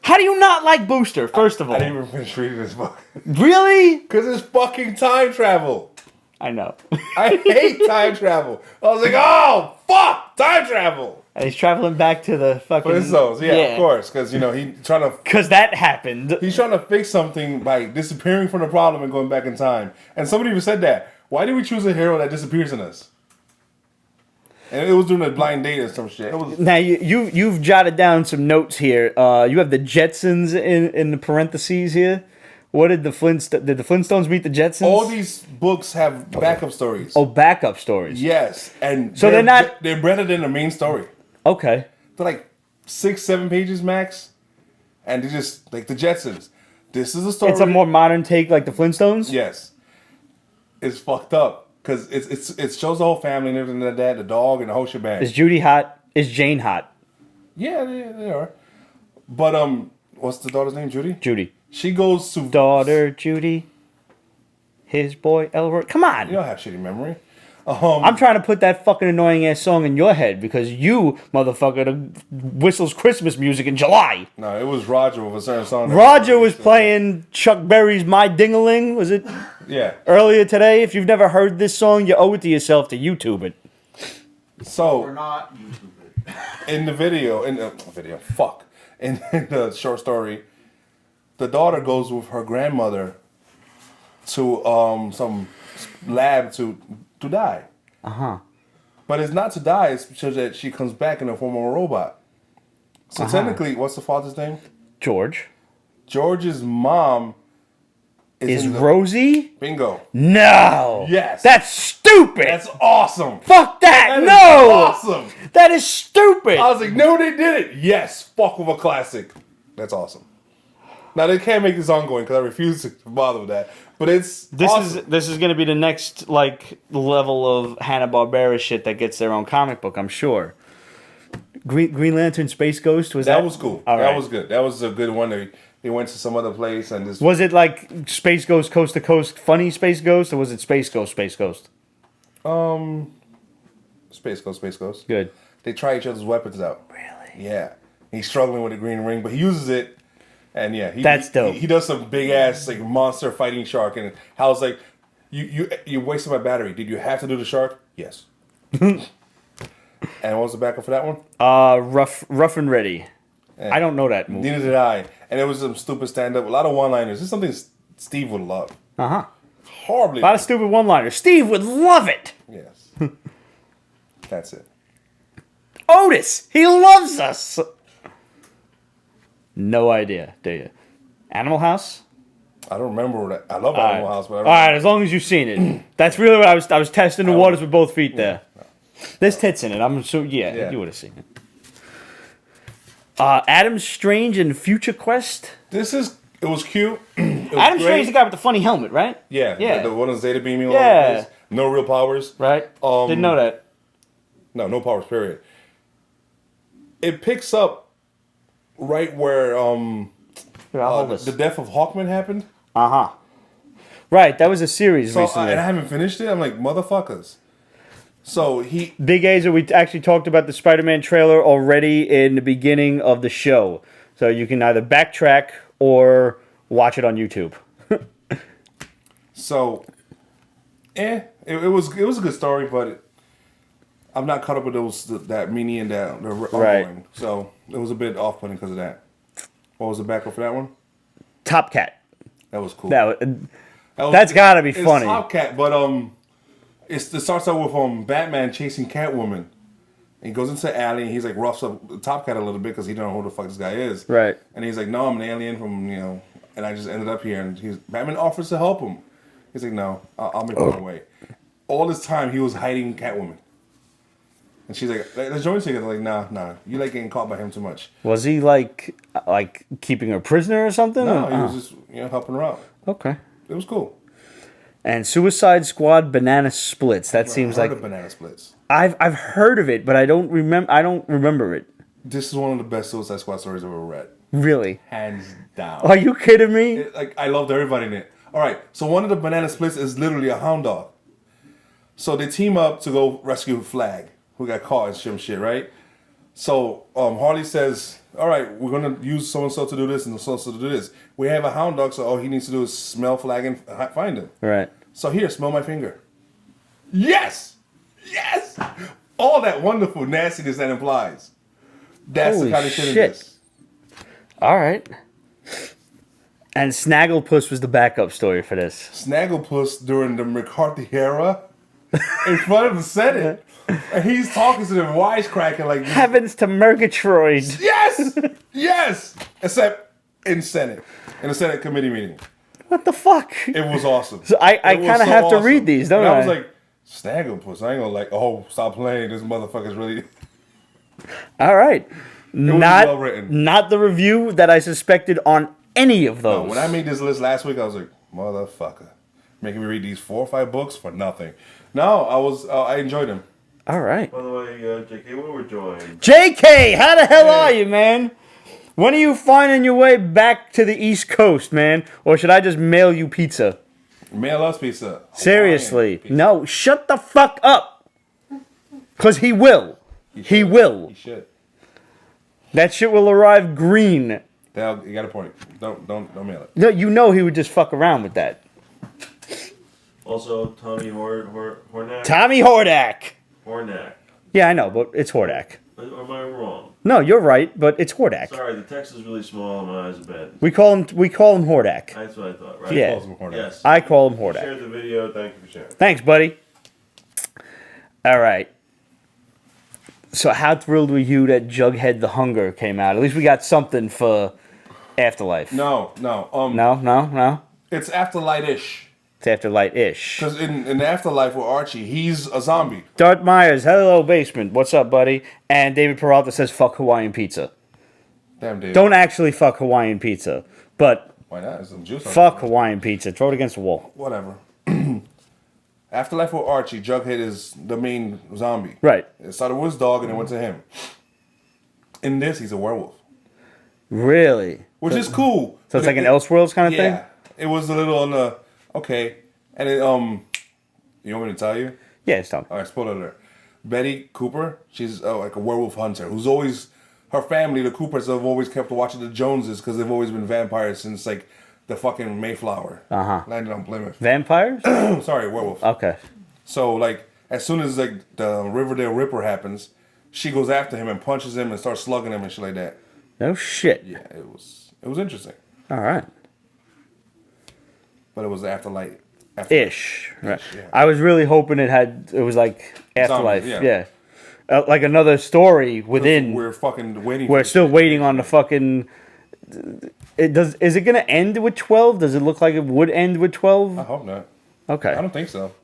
Speaker 1: How do you not like Booster, first of all?
Speaker 2: I didn't even finish reading this book.
Speaker 1: Really?
Speaker 2: Because it's fucking time travel.
Speaker 1: I know.
Speaker 2: I hate time travel. I was like, oh, fuck, time travel.
Speaker 1: And he's traveling back to the fucking...
Speaker 2: Flintstones, yeah, of course. Because,
Speaker 1: Because that happened.
Speaker 2: he's trying to fix something by disappearing from the problem and going back in time. And somebody even said that. Why did we choose a hero that disappears in us? And it was during a blind date or some shit. It was...
Speaker 1: Now, you've jotted down some notes here. You have the Jetsons in the parentheses here. What did the Flintstones meet the Jetsons?
Speaker 2: All these books have backup stories.
Speaker 1: Oh, backup stories.
Speaker 2: Yes. And
Speaker 1: So they're not...
Speaker 2: They're better than the main story.
Speaker 1: Okay.
Speaker 2: They're like 6-7 pages max. And they're just like the Jetsons. This is a story.
Speaker 1: It's a more modern take like the Flintstones?
Speaker 2: Yes. It's fucked up. Because it shows the whole family and everything like that, the dog and the whole shebang.
Speaker 1: Is Judy hot? Is Jane hot?
Speaker 2: Yeah, they are. But what's the daughter's name? Judy?
Speaker 1: Judy.
Speaker 2: She goes to
Speaker 1: Daughter Judy. His boy Elroy. Come on.
Speaker 2: You don't have shitty memory.
Speaker 1: I'm trying to put that fucking annoying ass song in your head because you, motherfucker, whistles Christmas music in July.
Speaker 2: No, it was Roger with a certain song.
Speaker 1: Roger was playing Chuck Berry's My Ding-a-Ling, was it?
Speaker 2: Yeah.
Speaker 1: Earlier today. If you've never heard this song, you owe it to yourself to YouTube it.
Speaker 5: Or
Speaker 2: So
Speaker 5: not YouTube it.
Speaker 2: in the video, in the short story, the daughter goes with her grandmother to some lab to die. But it's not to die, it's because that she comes back in the form of a robot. So technically, what's the father's name?
Speaker 1: George.
Speaker 2: George's mom
Speaker 1: Is
Speaker 2: in the-
Speaker 1: Rosie?
Speaker 2: Bingo.
Speaker 1: No.
Speaker 2: Yes.
Speaker 1: That's stupid.
Speaker 2: That's awesome.
Speaker 1: Fuck that.
Speaker 2: That is
Speaker 1: No.
Speaker 2: awesome.
Speaker 1: That is stupid.
Speaker 2: I was like, no, they did it. Yes, fuck with a classic. That's awesome. Now they can't make this ongoing because I refuse to bother with that. But it's awesome.
Speaker 1: This is gonna be the next like level of Hanna Barbera shit that gets their own comic book, I'm sure. Green Lantern Space Ghost was that?
Speaker 2: That was cool.
Speaker 1: All
Speaker 2: that
Speaker 1: right.
Speaker 2: was good. That was a good one. They went to some other place and this.
Speaker 1: Was it like Space Ghost Coast to Coast, funny Space Ghost, or was it Space Ghost, Space Ghost?
Speaker 2: Space Ghost.
Speaker 1: Good.
Speaker 2: They try each other's weapons out.
Speaker 1: Really?
Speaker 2: Yeah. He's struggling with the green ring, but he uses it. And yeah,
Speaker 1: That's dope.
Speaker 2: He does some big ass like monster fighting shark, and Hal's like, you wasted my battery. Did you have to do the shark? Yes. And what was the backup for that one?
Speaker 1: Rough and Ready.
Speaker 2: Yeah.
Speaker 1: I don't know that movie.
Speaker 2: Neither did I. And it was some stupid stand up, a lot of one liners. This is something Steve would love. Horribly.
Speaker 1: A lot of stupid one-liners. Steve would love it.
Speaker 2: Yes. That's it.
Speaker 1: Otis, he loves us. No idea, do you? Animal House?
Speaker 2: I don't remember that. I love Animal House, but I
Speaker 1: All
Speaker 2: don't
Speaker 1: right, as long as you've seen it. That's really what I was testing the waters with both feet there. There's tits in it. I'm so
Speaker 2: Yeah.
Speaker 1: you would have seen it. Adam Strange and Future Quest.
Speaker 2: It was cute. It was
Speaker 1: Adam
Speaker 2: great.
Speaker 1: Strange, the guy with the funny helmet, right?
Speaker 2: Yeah.
Speaker 1: Yeah.
Speaker 2: The one that's Zeta beaming all
Speaker 1: Yeah.
Speaker 2: over the place. No real powers.
Speaker 1: Right. Didn't know that.
Speaker 2: No powers, period. It picks up right where
Speaker 1: Here, I'll hold this.
Speaker 2: the death of Hawkman happened.
Speaker 1: Right, that was a series
Speaker 2: So
Speaker 1: recently.
Speaker 2: and I haven't finished it. I'm like, motherfuckers. So he
Speaker 1: Big Azer, we actually talked about the Spider-Man trailer already in the beginning of the show. So you can either backtrack or watch it on YouTube.
Speaker 2: So, it was a good story, but I'm not caught up with that meanie and that
Speaker 1: Right.
Speaker 2: ongoing. So it was a bit off-putting because of that. What was the backup for that one?
Speaker 1: Top Cat.
Speaker 2: That was cool.
Speaker 1: That's gotta be
Speaker 2: it's
Speaker 1: funny.
Speaker 2: Top Cat, but it starts out with Batman chasing Catwoman. And he goes into the alley and he's like roughs up Top Cat a little bit because he don't know who the fuck this guy is.
Speaker 1: Right.
Speaker 2: And he's like, no, I'm an alien from and I just ended up here. And Batman offers to help him. He's like, no, I'll make my way. All this time he was hiding Catwoman. And she's like, let's join together. Like, nah, you like getting caught by him too much.
Speaker 1: Was he like keeping her prisoner or something?
Speaker 2: No, he was just helping her out.
Speaker 1: Okay.
Speaker 2: It was cool.
Speaker 1: And Suicide Squad Banana Splits. That seems
Speaker 2: I heard
Speaker 1: like
Speaker 2: of Banana Splits.
Speaker 1: I've heard of it, but I don't remember it.
Speaker 2: This is one of the best Suicide Squad stories I've ever read.
Speaker 1: Really?
Speaker 2: Hands down.
Speaker 1: Are you kidding me?
Speaker 2: I loved everybody in it. All right, so one of the Banana Splits is literally a hound dog. So they team up to go rescue Flag, who got caught and some shit, right? So Harley says, all right, we're going to use so-and-so to do this and so-and-so to do this. We have a hound dog, so all he needs to do is smell Flag and find him.
Speaker 1: Right.
Speaker 2: So here, smell my finger. Yes! all that wonderful nastiness that implies. That's
Speaker 1: Holy
Speaker 2: the kind of shit,
Speaker 1: shit.
Speaker 2: it is.
Speaker 1: All right. And Snagglepuss was the backup story for this.
Speaker 2: Snagglepuss during the McCarthy era in front of the Senate. And he's talking to them, wisecracking like this.
Speaker 1: Heavens to Murgatroyd.
Speaker 2: Yes! Yes! Except in the Senate committee meeting.
Speaker 1: What the fuck?
Speaker 2: It was awesome.
Speaker 1: So I
Speaker 2: It was
Speaker 1: kind of
Speaker 2: so
Speaker 1: have to
Speaker 2: awesome.
Speaker 1: read these, don't
Speaker 2: and
Speaker 1: I?
Speaker 2: I was like, Snagglepuss. I ain't gonna oh, stop playing. This motherfucker's really...
Speaker 1: All right.
Speaker 2: was
Speaker 1: Not,
Speaker 2: well written.
Speaker 1: not the review that I suspected on any of those.
Speaker 2: When I made this list last week, I was like, motherfucker. Making me read these 4 or 5 books for nothing. No, I enjoyed them.
Speaker 1: All right.
Speaker 4: By the way, JK, we were joined.
Speaker 1: JK, how the hell are you, man? When are you finding your way back to the East Coast, man? Or should I just mail you pizza?
Speaker 2: Mail us pizza.
Speaker 1: Seriously.
Speaker 2: Hawaiian pizza.
Speaker 1: No, shut the fuck up. Because he will. He will.
Speaker 2: He should.
Speaker 1: That shit will arrive green.
Speaker 2: Dale, you got a point. Don't mail it.
Speaker 1: No, you know he would just fuck around with that.
Speaker 4: Also, Tommy Hornak.
Speaker 1: Tommy Hordak.
Speaker 4: Hornak.
Speaker 1: Yeah, I know, but it's Hordak.
Speaker 4: Am I wrong?
Speaker 1: No, you're right, but it's Hordak.
Speaker 4: Sorry, the text is really small and my eyes are bad.
Speaker 1: We call him Hordak.
Speaker 4: That's what I thought, right?
Speaker 1: Yeah.
Speaker 2: Calls him Hornet.
Speaker 4: Yes.
Speaker 1: I call him Hordak.
Speaker 4: Shared the video. Thank you for sharing.
Speaker 1: Thanks, buddy. All right. So how thrilled were you that Jughead the Hunger came out? At least we got something for Afterlife.
Speaker 2: No.
Speaker 1: No?
Speaker 2: It's Afterlight-ish.
Speaker 1: It's Afterlight-ish.
Speaker 2: Because in the Afterlife with Archie, he's a zombie.
Speaker 1: Darth Myers, hello, basement. What's up, buddy? And David Peralta says, fuck Hawaiian pizza.
Speaker 2: Damn, dude.
Speaker 1: Don't actually fuck Hawaiian pizza, but
Speaker 2: Why not? There's some juice on
Speaker 1: fuck
Speaker 2: it.
Speaker 1: Hawaiian pizza. Throw it against the wall.
Speaker 2: Whatever. Afterlife with Archie, Jughead is the main zombie.
Speaker 1: Right.
Speaker 2: It started with his dog and it went to him. In this, he's a werewolf.
Speaker 1: Really?
Speaker 2: Which is cool.
Speaker 1: So it's like an Elseworlds kind of
Speaker 2: Yeah.
Speaker 1: thing?
Speaker 2: It was a little on the... Okay. And it, you want me to tell you?
Speaker 1: Yeah, it's dumb.
Speaker 2: All right, spoiler alert. Betty Cooper, she's like a werewolf hunter who's always... Her family, the Coopers, have always kept watching the Joneses because they've always been vampires since, like, the fucking Mayflower.
Speaker 1: Uh-huh.
Speaker 2: Landed on Plymouth.
Speaker 1: Vampires?
Speaker 2: Sorry, werewolf.
Speaker 1: Okay.
Speaker 2: So, like, as soon as, like, the Riverdale Ripper happens, she goes after him and punches him and starts slugging him and shit like that.
Speaker 1: No shit.
Speaker 2: Yeah, it was interesting.
Speaker 1: All right.
Speaker 2: But it was Afterlife.
Speaker 1: Ish. Right.
Speaker 2: yeah.
Speaker 1: I was really hoping it was like Afterlife.
Speaker 2: Zombies, yeah.
Speaker 1: Like another story within.
Speaker 2: We're fucking waiting.
Speaker 1: We're
Speaker 2: for
Speaker 1: still
Speaker 2: this.
Speaker 1: waiting on the fucking. Is it gonna end with 12? Does it look like it would end with 12?
Speaker 2: I hope not.
Speaker 1: Okay.
Speaker 2: I don't think so.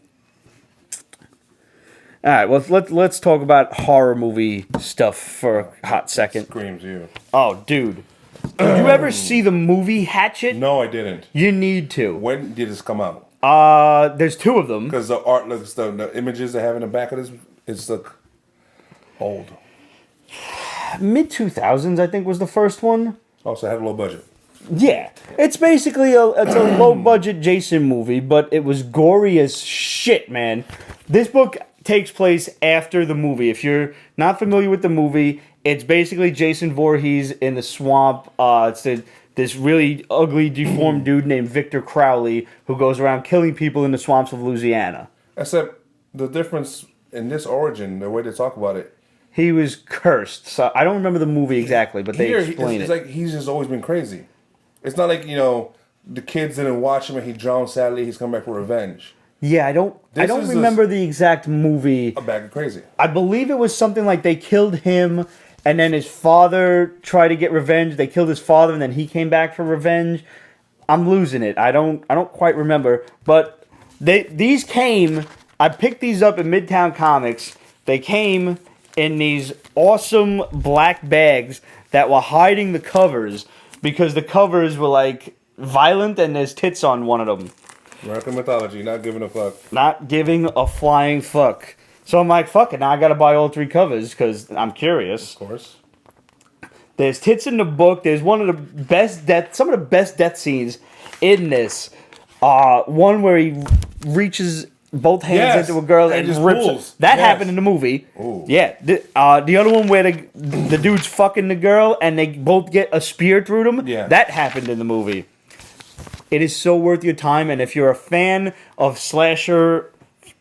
Speaker 1: All right. Well, let's talk about horror movie stuff for a hot second.
Speaker 2: Screams you.
Speaker 1: Oh, dude. Did you ever see the movie Hatchet?
Speaker 2: No, I didn't.
Speaker 1: You need to.
Speaker 2: When did this come out?
Speaker 1: There's 2 of them.
Speaker 2: Because the art looks, the images they have in the back of this, it's look old.
Speaker 1: Mid 2000s, I think, was the first one.
Speaker 2: Also, had a low budget.
Speaker 1: Yeah, it's basically a low budget Jason movie, but it was gory as shit, man. This book takes place after the movie. If you're not familiar with the movie, it's basically Jason Voorhees in the swamp. It's this really ugly, deformed dude named Victor Crowley who goes around killing people in the swamps of Louisiana.
Speaker 2: Except the difference in this origin, the way they talk about it.
Speaker 1: He was cursed. So I don't remember the movie exactly, but they
Speaker 2: Here,
Speaker 1: explain
Speaker 2: it's
Speaker 1: it.
Speaker 2: like he's just always been crazy. It's not like, the kids didn't watch him and he drowned sadly, he's come back for revenge.
Speaker 1: Yeah, I don't
Speaker 2: is
Speaker 1: remember the exact movie.
Speaker 2: A bag of crazy.
Speaker 1: I believe it was something like they killed him, and then his father tried to get revenge. They killed his father, and then he came back for revenge. I'm losing it. I don't quite remember. But these came. I picked these up in Midtown Comics. They came in these awesome black bags that were hiding the covers because the covers were like violent, and there's tits on one of them.
Speaker 2: American mythology, not giving a fuck.
Speaker 1: Not giving a flying fuck. So I'm like, fuck it, now I gotta buy all 3 covers because I'm curious.
Speaker 2: Of course.
Speaker 1: There's tits in the book. There's some of the best death scenes in this. One where he reaches both hands into a girl and
Speaker 2: just
Speaker 1: rips
Speaker 2: pulls.
Speaker 1: her. That
Speaker 2: Yes.
Speaker 1: happened in the movie.
Speaker 2: Ooh.
Speaker 1: Yeah. The other one where the dude's fucking the girl and they both get a spear through them.
Speaker 2: Yeah.
Speaker 1: That happened in the movie. It is so worth your time, and if you're a fan of slasher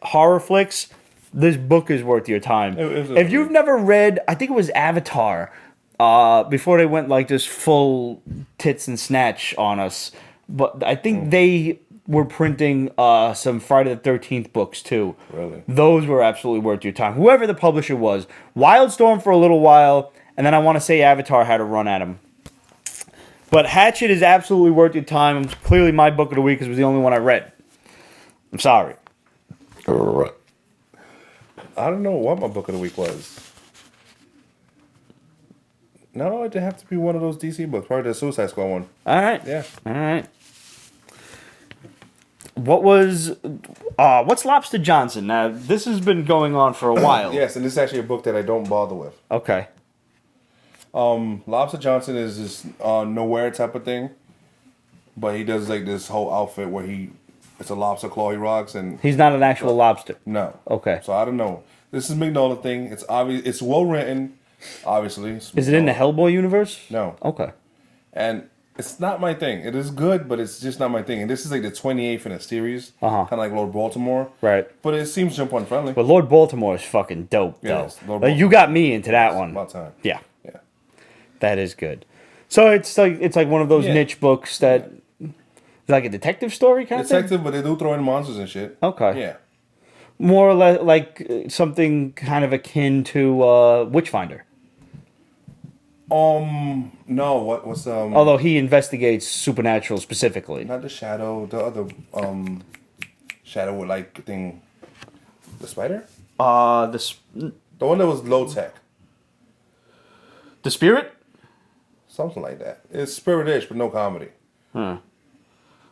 Speaker 1: horror flicks, this book is worth your time.
Speaker 2: It was
Speaker 1: If you've never read, I think it was Avatar, before they went like this full tits and snatch on us, but I think they were printing some Friday the 13th books too.
Speaker 2: Really?
Speaker 1: Those were absolutely worth your time. Whoever the publisher was. Wildstorm for a little while, and then I want to say Avatar had a run at him. But Hatchet is absolutely worth your time. It's clearly my book of the week because it was the only one I read. I'm sorry.
Speaker 2: I don't know what my book of the week was. No, it'd have to be one of those DC books. Probably the Suicide Squad one.
Speaker 1: All right.
Speaker 2: Yeah.
Speaker 1: All right. What's Lobster Johnson? Now, this has been going on for a while.
Speaker 2: Yes, and this is actually a book that I don't bother with.
Speaker 1: Okay.
Speaker 2: Lobster Johnson is this nowhere type of thing, but he does like this whole outfit where it's a lobster claw he rocks, and
Speaker 1: He's not an actual lobster.
Speaker 2: no.
Speaker 1: Okay.
Speaker 2: So I don't know. This is Mignola thing. It's obvious. It's well written. Obviously.
Speaker 1: Is it in the Hellboy universe?
Speaker 2: No.
Speaker 1: Okay.
Speaker 2: And it's not my thing. It is good, but it's just not my thing. And this is like the 28th in a series, kind of like Lord Baltimore.
Speaker 1: Right.
Speaker 2: But it seems jump on friendly.
Speaker 1: But Lord Baltimore is fucking dope, though.
Speaker 2: Yes, Lord
Speaker 1: Like, you
Speaker 2: Baltimore.
Speaker 1: got me into that one.
Speaker 2: About time.
Speaker 1: Yeah.
Speaker 2: Yeah.
Speaker 1: That is good. So it's like one of those
Speaker 2: Yeah.
Speaker 1: niche books that like a detective story kind of thing.
Speaker 2: Detective, but they do throw in monsters and shit.
Speaker 1: Okay.
Speaker 2: Yeah.
Speaker 1: More or less like something kind of akin to Witchfinder.
Speaker 2: No. What's
Speaker 1: Although he investigates supernatural specifically.
Speaker 2: not the Shadow, the other Shadow with like thing, the spider,
Speaker 1: The
Speaker 2: the one that was low tech,
Speaker 1: Spirit.
Speaker 2: something like that. It's spirit-ish, but no comedy.
Speaker 1: Well,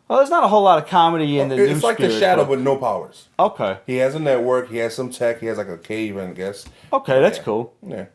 Speaker 1: there's not a whole lot of comedy in the new
Speaker 2: It's like the
Speaker 1: Spirit,
Speaker 2: Shadow,
Speaker 1: but-
Speaker 2: but no powers.
Speaker 1: Okay.
Speaker 2: He has a network. He has some tech. He has like a cave, I guess.
Speaker 1: Okay, that's
Speaker 2: Yeah.
Speaker 1: cool.
Speaker 2: Yeah.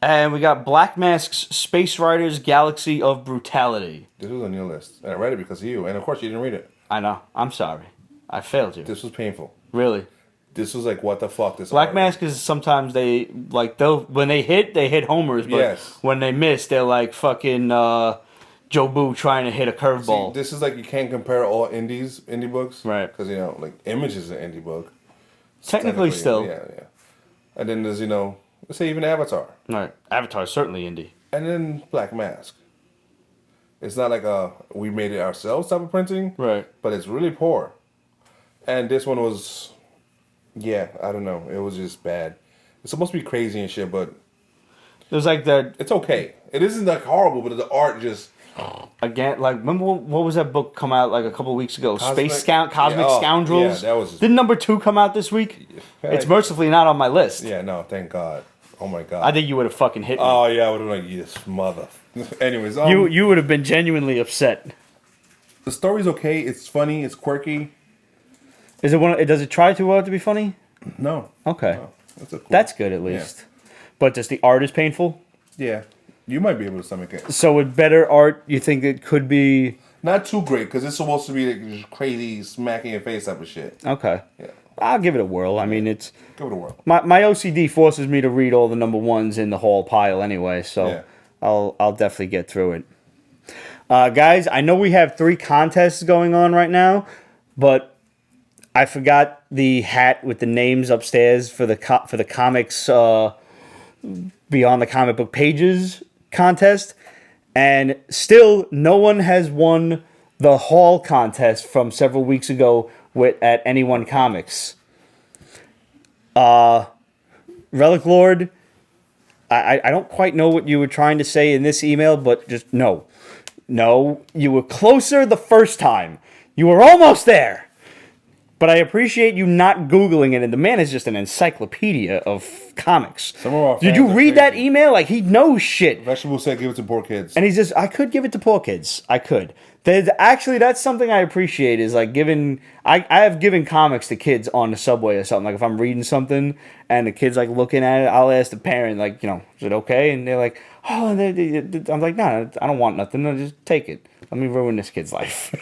Speaker 1: And we got Black Mask's Spaceriders Galaxy of Brutality.
Speaker 2: This was on your list, and I read it because of you. And of course, you didn't read it.
Speaker 1: I know. I'm sorry. I failed you.
Speaker 2: This was painful.
Speaker 1: Really.
Speaker 2: This was like, what the fuck? This
Speaker 1: Black
Speaker 2: art.
Speaker 1: Mask is sometimes when they hit homers, but
Speaker 2: Yes.
Speaker 1: when they miss, they're like fucking Joe Boo trying to hit a
Speaker 2: See,
Speaker 1: curveball.
Speaker 2: this is like you can't compare all indie books,
Speaker 1: Right.
Speaker 2: Because like Image is an indie book.
Speaker 1: Technically still.
Speaker 2: yeah. And then there's let's say even Avatar,
Speaker 1: Right. Avatar's certainly indie.
Speaker 2: and then Black Mask. It's not like we made it ourselves type of printing,
Speaker 1: Right.
Speaker 2: But it's really poor. And this one was, I don't know. It was just bad. It's supposed to be crazy and shit, but
Speaker 1: There's like that
Speaker 2: it's okay. It isn't like horrible, but the art just.
Speaker 1: again. Like, remember what was that book come out like a couple of weeks ago?
Speaker 2: Cosmic-
Speaker 1: Cosmic
Speaker 2: Yeah, oh,
Speaker 1: Scoundrels.
Speaker 2: yeah, that was-
Speaker 1: Did number 2 come out this week? It's mercifully not on my list.
Speaker 2: Yeah, no, thank God. Oh my God.
Speaker 1: I think you would have fucking hit me.
Speaker 2: Oh yeah, I would have like yes, mother. Anyways,
Speaker 1: You would have been genuinely upset.
Speaker 2: the story's okay. It's funny. It's quirky.
Speaker 1: Is it one? Does it try to be funny?
Speaker 2: No,
Speaker 1: Okay,
Speaker 2: no, that's a cool.
Speaker 1: that's good at least. But just the art is painful.
Speaker 2: Yeah, you might be able to stomach it.
Speaker 1: So with better art, you think it could be
Speaker 2: Not too great because it's supposed to be like just crazy smacking your face type of shit.
Speaker 1: okay?
Speaker 2: Yeah,
Speaker 1: I'll give it a whirl. I mean, it's
Speaker 2: give it a whirl.
Speaker 1: my OCD forces me to read all the number ones in the whole pile anyway. So
Speaker 2: Yeah.
Speaker 1: I'll definitely get through it. Guys, I know we have 3 contests going on right now, but I forgot the hat with the names upstairs for the comics Beyond the Comic Book Pages contest, and still no one has won the haul contest from several weeks ago at Anyone Comics. Relic Lord, I don't quite know what you were trying to say in this email, but just no. No, you were closer the first time. You were almost there. But I appreciate you not Googling it, and the man is just an encyclopedia of comics.
Speaker 2: Some of our
Speaker 1: Did
Speaker 2: fans
Speaker 1: you
Speaker 2: are
Speaker 1: read that
Speaker 2: crazy.
Speaker 1: email? Like, he knows shit.
Speaker 2: Vegetable said give it to poor kids.
Speaker 1: And he's just, I could give it to poor kids. I could. Actually, that's something I appreciate is like giving, I have given comics to kids on the subway or something. Like if I'm reading something and the kid's like looking at it, I'll ask the parent, like, is it okay? And they're like, oh, I'm like, no, I don't want nothing. No, just take it. Let me ruin this kid's life.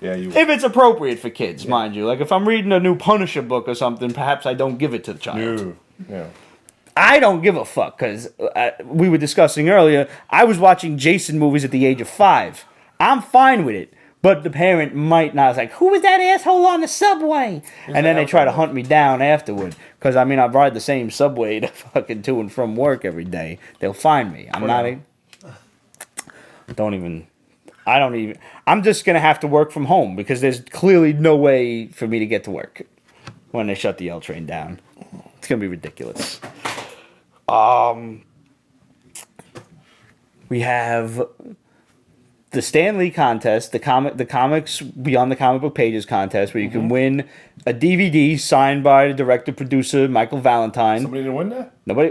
Speaker 2: Yeah, you.
Speaker 1: If it's appropriate for kids, mind you. Like if I'm reading a new Punisher book or something, perhaps I don't give it to the child.
Speaker 2: Yeah.
Speaker 1: I don't give a fuck because we were discussing earlier. I was watching Jason movies at the age of 5. I'm fine with it, But the parent might not. It's like, who was that asshole on the subway? And then they try to hunt me down afterward. Because, I mean, I ride the same subway to fucking to and from work every day. They'll find me. I'm just going to have to work from home because there's clearly no way for me to get to work when they shut the L train down. It's going to be ridiculous. We have the Stan Lee contest, the comics Beyond the Comic Book Pages contest, where you can win a DVD signed by the director producer Michael Valentine.
Speaker 2: Somebody didn't win that?
Speaker 1: Nobody.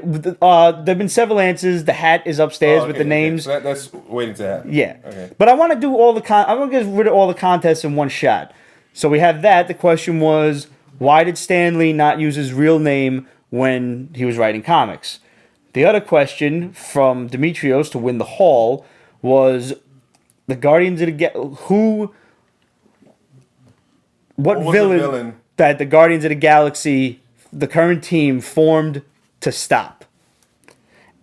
Speaker 1: There've been several answers. The hat is upstairs with the names.
Speaker 2: So that's waiting to happen.
Speaker 1: Yeah.
Speaker 2: Okay.
Speaker 1: But I want to do all the I want to get rid of all the contests in one shot. So we have that. The question was, why did Stan Lee not use his real name when he was writing comics? The other question from Demetrios to win the haul was the Guardians of the what
Speaker 2: was the
Speaker 1: villain,
Speaker 2: villain
Speaker 1: that the Guardians of the Galaxy, the current team, formed to stop?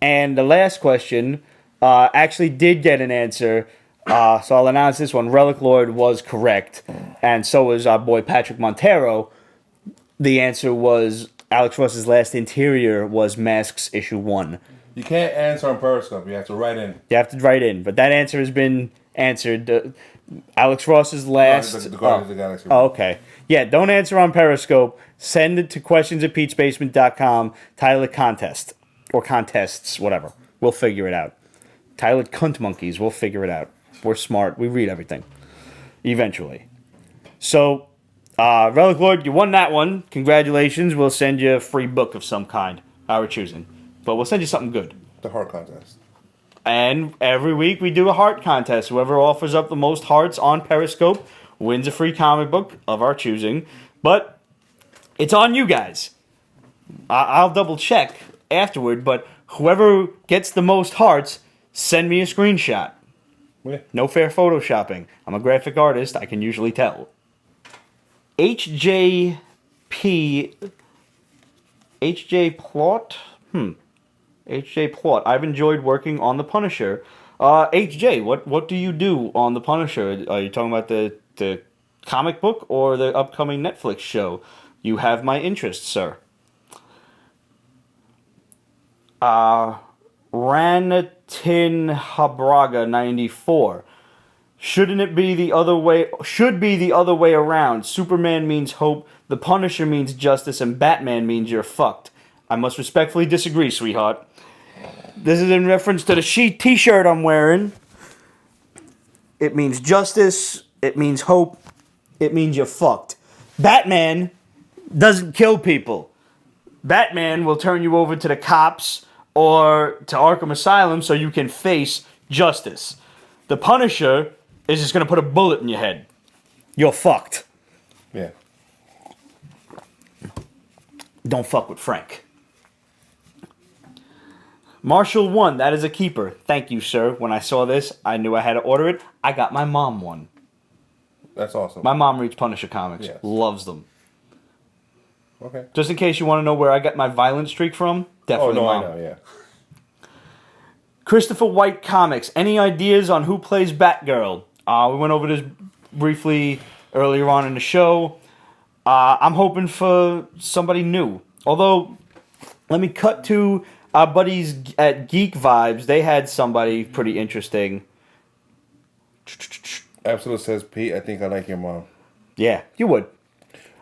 Speaker 1: And the last question actually did get an answer. So I'll announce this one. Relic Lord was correct. And so was our boy Patrick Montero. The answer was Alex Ross's last interior was Masks issue 1.
Speaker 2: You can't answer on Periscope. You have to write in.
Speaker 1: You have to write in. But that answer has been answered. Alex Ross's last...
Speaker 2: The Guardians of the Galaxy.
Speaker 1: Oh, okay. Yeah, don't answer on Periscope. Send it to questions@petesbasement.com. Title it contest. Or contests, whatever. We'll figure it out. Title it cunt monkeys. We'll figure it out. We're smart. We read everything. Eventually. So, Relic Lord, you won that one. Congratulations. We'll send you a free book of some kind. Our choosing. But we'll send you something good.
Speaker 2: The heart contest.
Speaker 1: And every week we do a heart contest. Whoever offers up the most hearts on Periscope wins a free comic book of our choosing. But it's on you guys. I'll double check afterward, but whoever gets the most hearts, send me a screenshot.
Speaker 2: Yeah.
Speaker 1: No fair photoshopping. I'm a graphic artist. I can usually tell. HJ Plot? HJ Plot. I've enjoyed working on The Punisher. HJ, what do you do on The Punisher? Are you talking about the comic book or the upcoming Netflix show? You have my interest, sir. Ranatin Habraga 94. Shouldn't it be the other way? Should be the other way around. Superman means hope, the Punisher means justice, and Batman means you're fucked. I must respectfully disagree, sweetheart. This is in reference to the t-shirt I'm wearing. It means justice. It means hope. It means you're fucked. Batman doesn't kill people. Batman will turn you over to the cops or to Arkham Asylum so you can face justice. The Punisher is just going to put a bullet in your head. You're fucked.
Speaker 2: Yeah.
Speaker 1: Don't fuck with Frank. Marshall 1, that is a keeper. Thank you, sir. When I saw this, I knew I had to order it. I got my mom one.
Speaker 2: That's awesome.
Speaker 1: My mom reads Punisher comics.
Speaker 2: Yes.
Speaker 1: Loves them.
Speaker 2: Okay.
Speaker 1: Just in case you want to know where I got my violent streak from, definitely Mom.
Speaker 2: I know, yeah.
Speaker 1: Christopher White Comics. Any ideas on who plays Batgirl? We went over this briefly earlier on in the show. I'm hoping for somebody new. Although, let me cut to our buddies at Geek Vibes. They had somebody pretty interesting.
Speaker 2: Absolute says, Pete, I think I like your mom.
Speaker 1: Yeah, you would.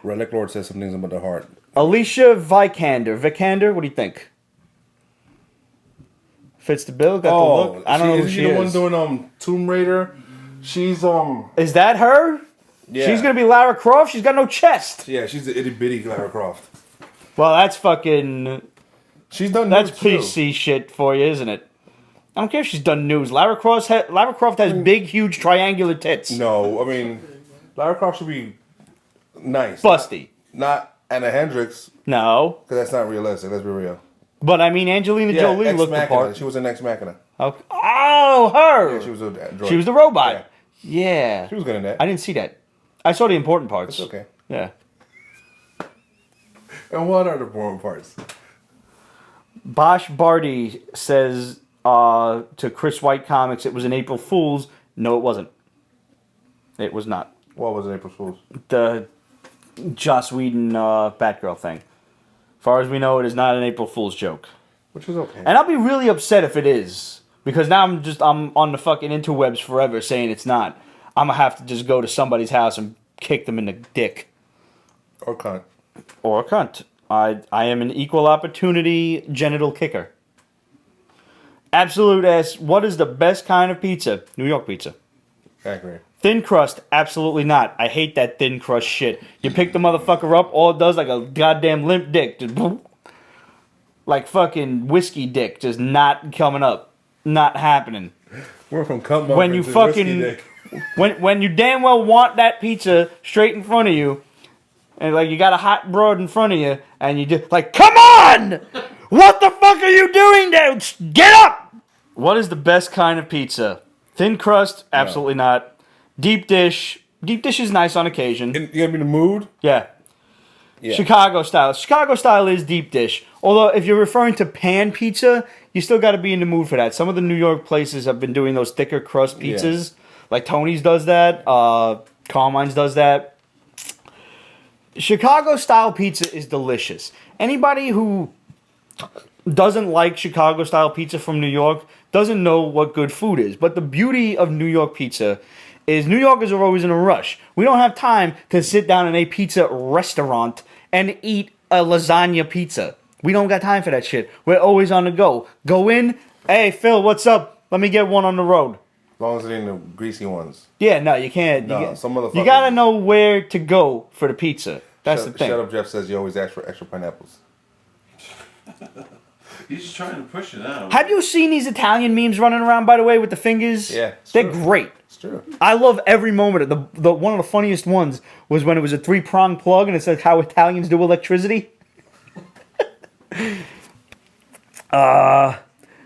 Speaker 2: Relic Lord says some things about the heart.
Speaker 1: Alicia Vikander, what do you think? Fits the bill? Got the look? I don't know who she
Speaker 2: the
Speaker 1: is.
Speaker 2: one doing Tomb Raider? She's
Speaker 1: Is that her?
Speaker 2: Yeah.
Speaker 1: She's gonna be Lara Croft? She's got no chest.
Speaker 2: Yeah, she's the itty bitty Lara Croft.
Speaker 1: Well, that's fucking...
Speaker 2: She's done
Speaker 1: That's
Speaker 2: news, too.
Speaker 1: PC shit for you, isn't it? I don't care if she's done news. Lara Croft has big, huge, triangular tits.
Speaker 2: No, I mean, Lara Croft should be nice.
Speaker 1: Busty.
Speaker 2: Not Anna Hendricks,
Speaker 1: No.
Speaker 2: because that's not realistic. Let's be real.
Speaker 1: But, I mean, Angelina Jolie
Speaker 2: Ex
Speaker 1: looked the
Speaker 2: Machina.
Speaker 1: part.
Speaker 2: She was in Ex Machina.
Speaker 1: Okay. Oh, her!
Speaker 2: Yeah, she was a droid.
Speaker 1: She was the robot. Yeah.
Speaker 2: She was good in that.
Speaker 1: I didn't see that. I saw the important parts.
Speaker 2: It's okay.
Speaker 1: Yeah.
Speaker 2: And what are the important parts?
Speaker 1: Bosch Barty says to Chris White Comics, it was an April Fool's. No, it wasn't. It was not.
Speaker 2: What was April Fool's?
Speaker 1: The Joss Whedon Batgirl thing. As far as we know, it is not an April Fool's joke.
Speaker 2: Which is okay.
Speaker 1: And I'll be really upset if it is. Because now I'm on the fucking interwebs forever saying it's not. I'm going to have to just go to somebody's house and kick them in the dick.
Speaker 2: Or cunt.
Speaker 1: Or a cunt. I am an equal opportunity genital kicker. Absolute ass. What is the best kind of pizza? New York pizza.
Speaker 2: Accurate.
Speaker 1: Thin crust, absolutely not. I hate that thin crust shit. You pick the motherfucker up, all it does like a goddamn limp dick. Just boom. Like fucking whiskey dick, just not coming up. Not happening.
Speaker 2: We're from cunt
Speaker 1: When you fucking when you damn well want that pizza straight in front of you, and like you got a hot broad in front of you, and you just like, come on! What the fuck are you doing there? Get up! What is the best kind of pizza? Thin crust, absolutely not. Deep dish. Deep dish is nice on occasion.
Speaker 2: You gotta be in the mood?
Speaker 1: Yeah.
Speaker 2: Yeah.
Speaker 1: Chicago style. Chicago style is deep dish. Although, if you're referring to pan pizza, you still got to be in the mood for that. Some of the New York places have been doing those thicker crust pizzas. Like Tony's does that. Carmine's does that. Chicago style pizza is delicious. Anybody who doesn't like Chicago style pizza from New York doesn't know what good food is. But the beauty of New York pizza is New Yorkers are always in a rush. We don't have time to sit down in a pizza restaurant and eat a lasagna pizza. We don't got time for that shit. We're always on the go. Go in, hey, Phil, what's up? Let me get one on the road.
Speaker 2: As long as it ain't the greasy ones.
Speaker 1: Yeah, no, you can't.
Speaker 2: No, some motherfuckers.
Speaker 1: You gotta know where to go for the pizza. That's the thing.
Speaker 2: Shut up, Jeff says you always ask for extra pineapples.
Speaker 4: He's just trying to push it out.
Speaker 1: Have you seen these Italian memes running around, by the way, with the fingers?
Speaker 2: Yeah, it's
Speaker 1: They're
Speaker 2: true.
Speaker 1: great.
Speaker 2: It's true.
Speaker 1: I love every moment. The one of the funniest ones was when it was a 3-prong plug and it said how Italians do electricity.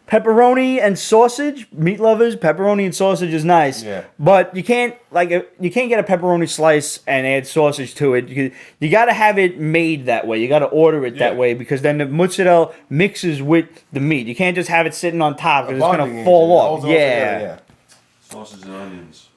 Speaker 1: Pepperoni and sausage, meat lovers. Pepperoni and sausage is nice.
Speaker 2: Yeah.
Speaker 1: But you can't get a pepperoni slice and add sausage to it. You got to have it made that way. You got to order it that way because then the mozzarella mixes with the meat. You can't just have it sitting on top because it's gonna fall off. Yeah.
Speaker 4: Sausage and onions.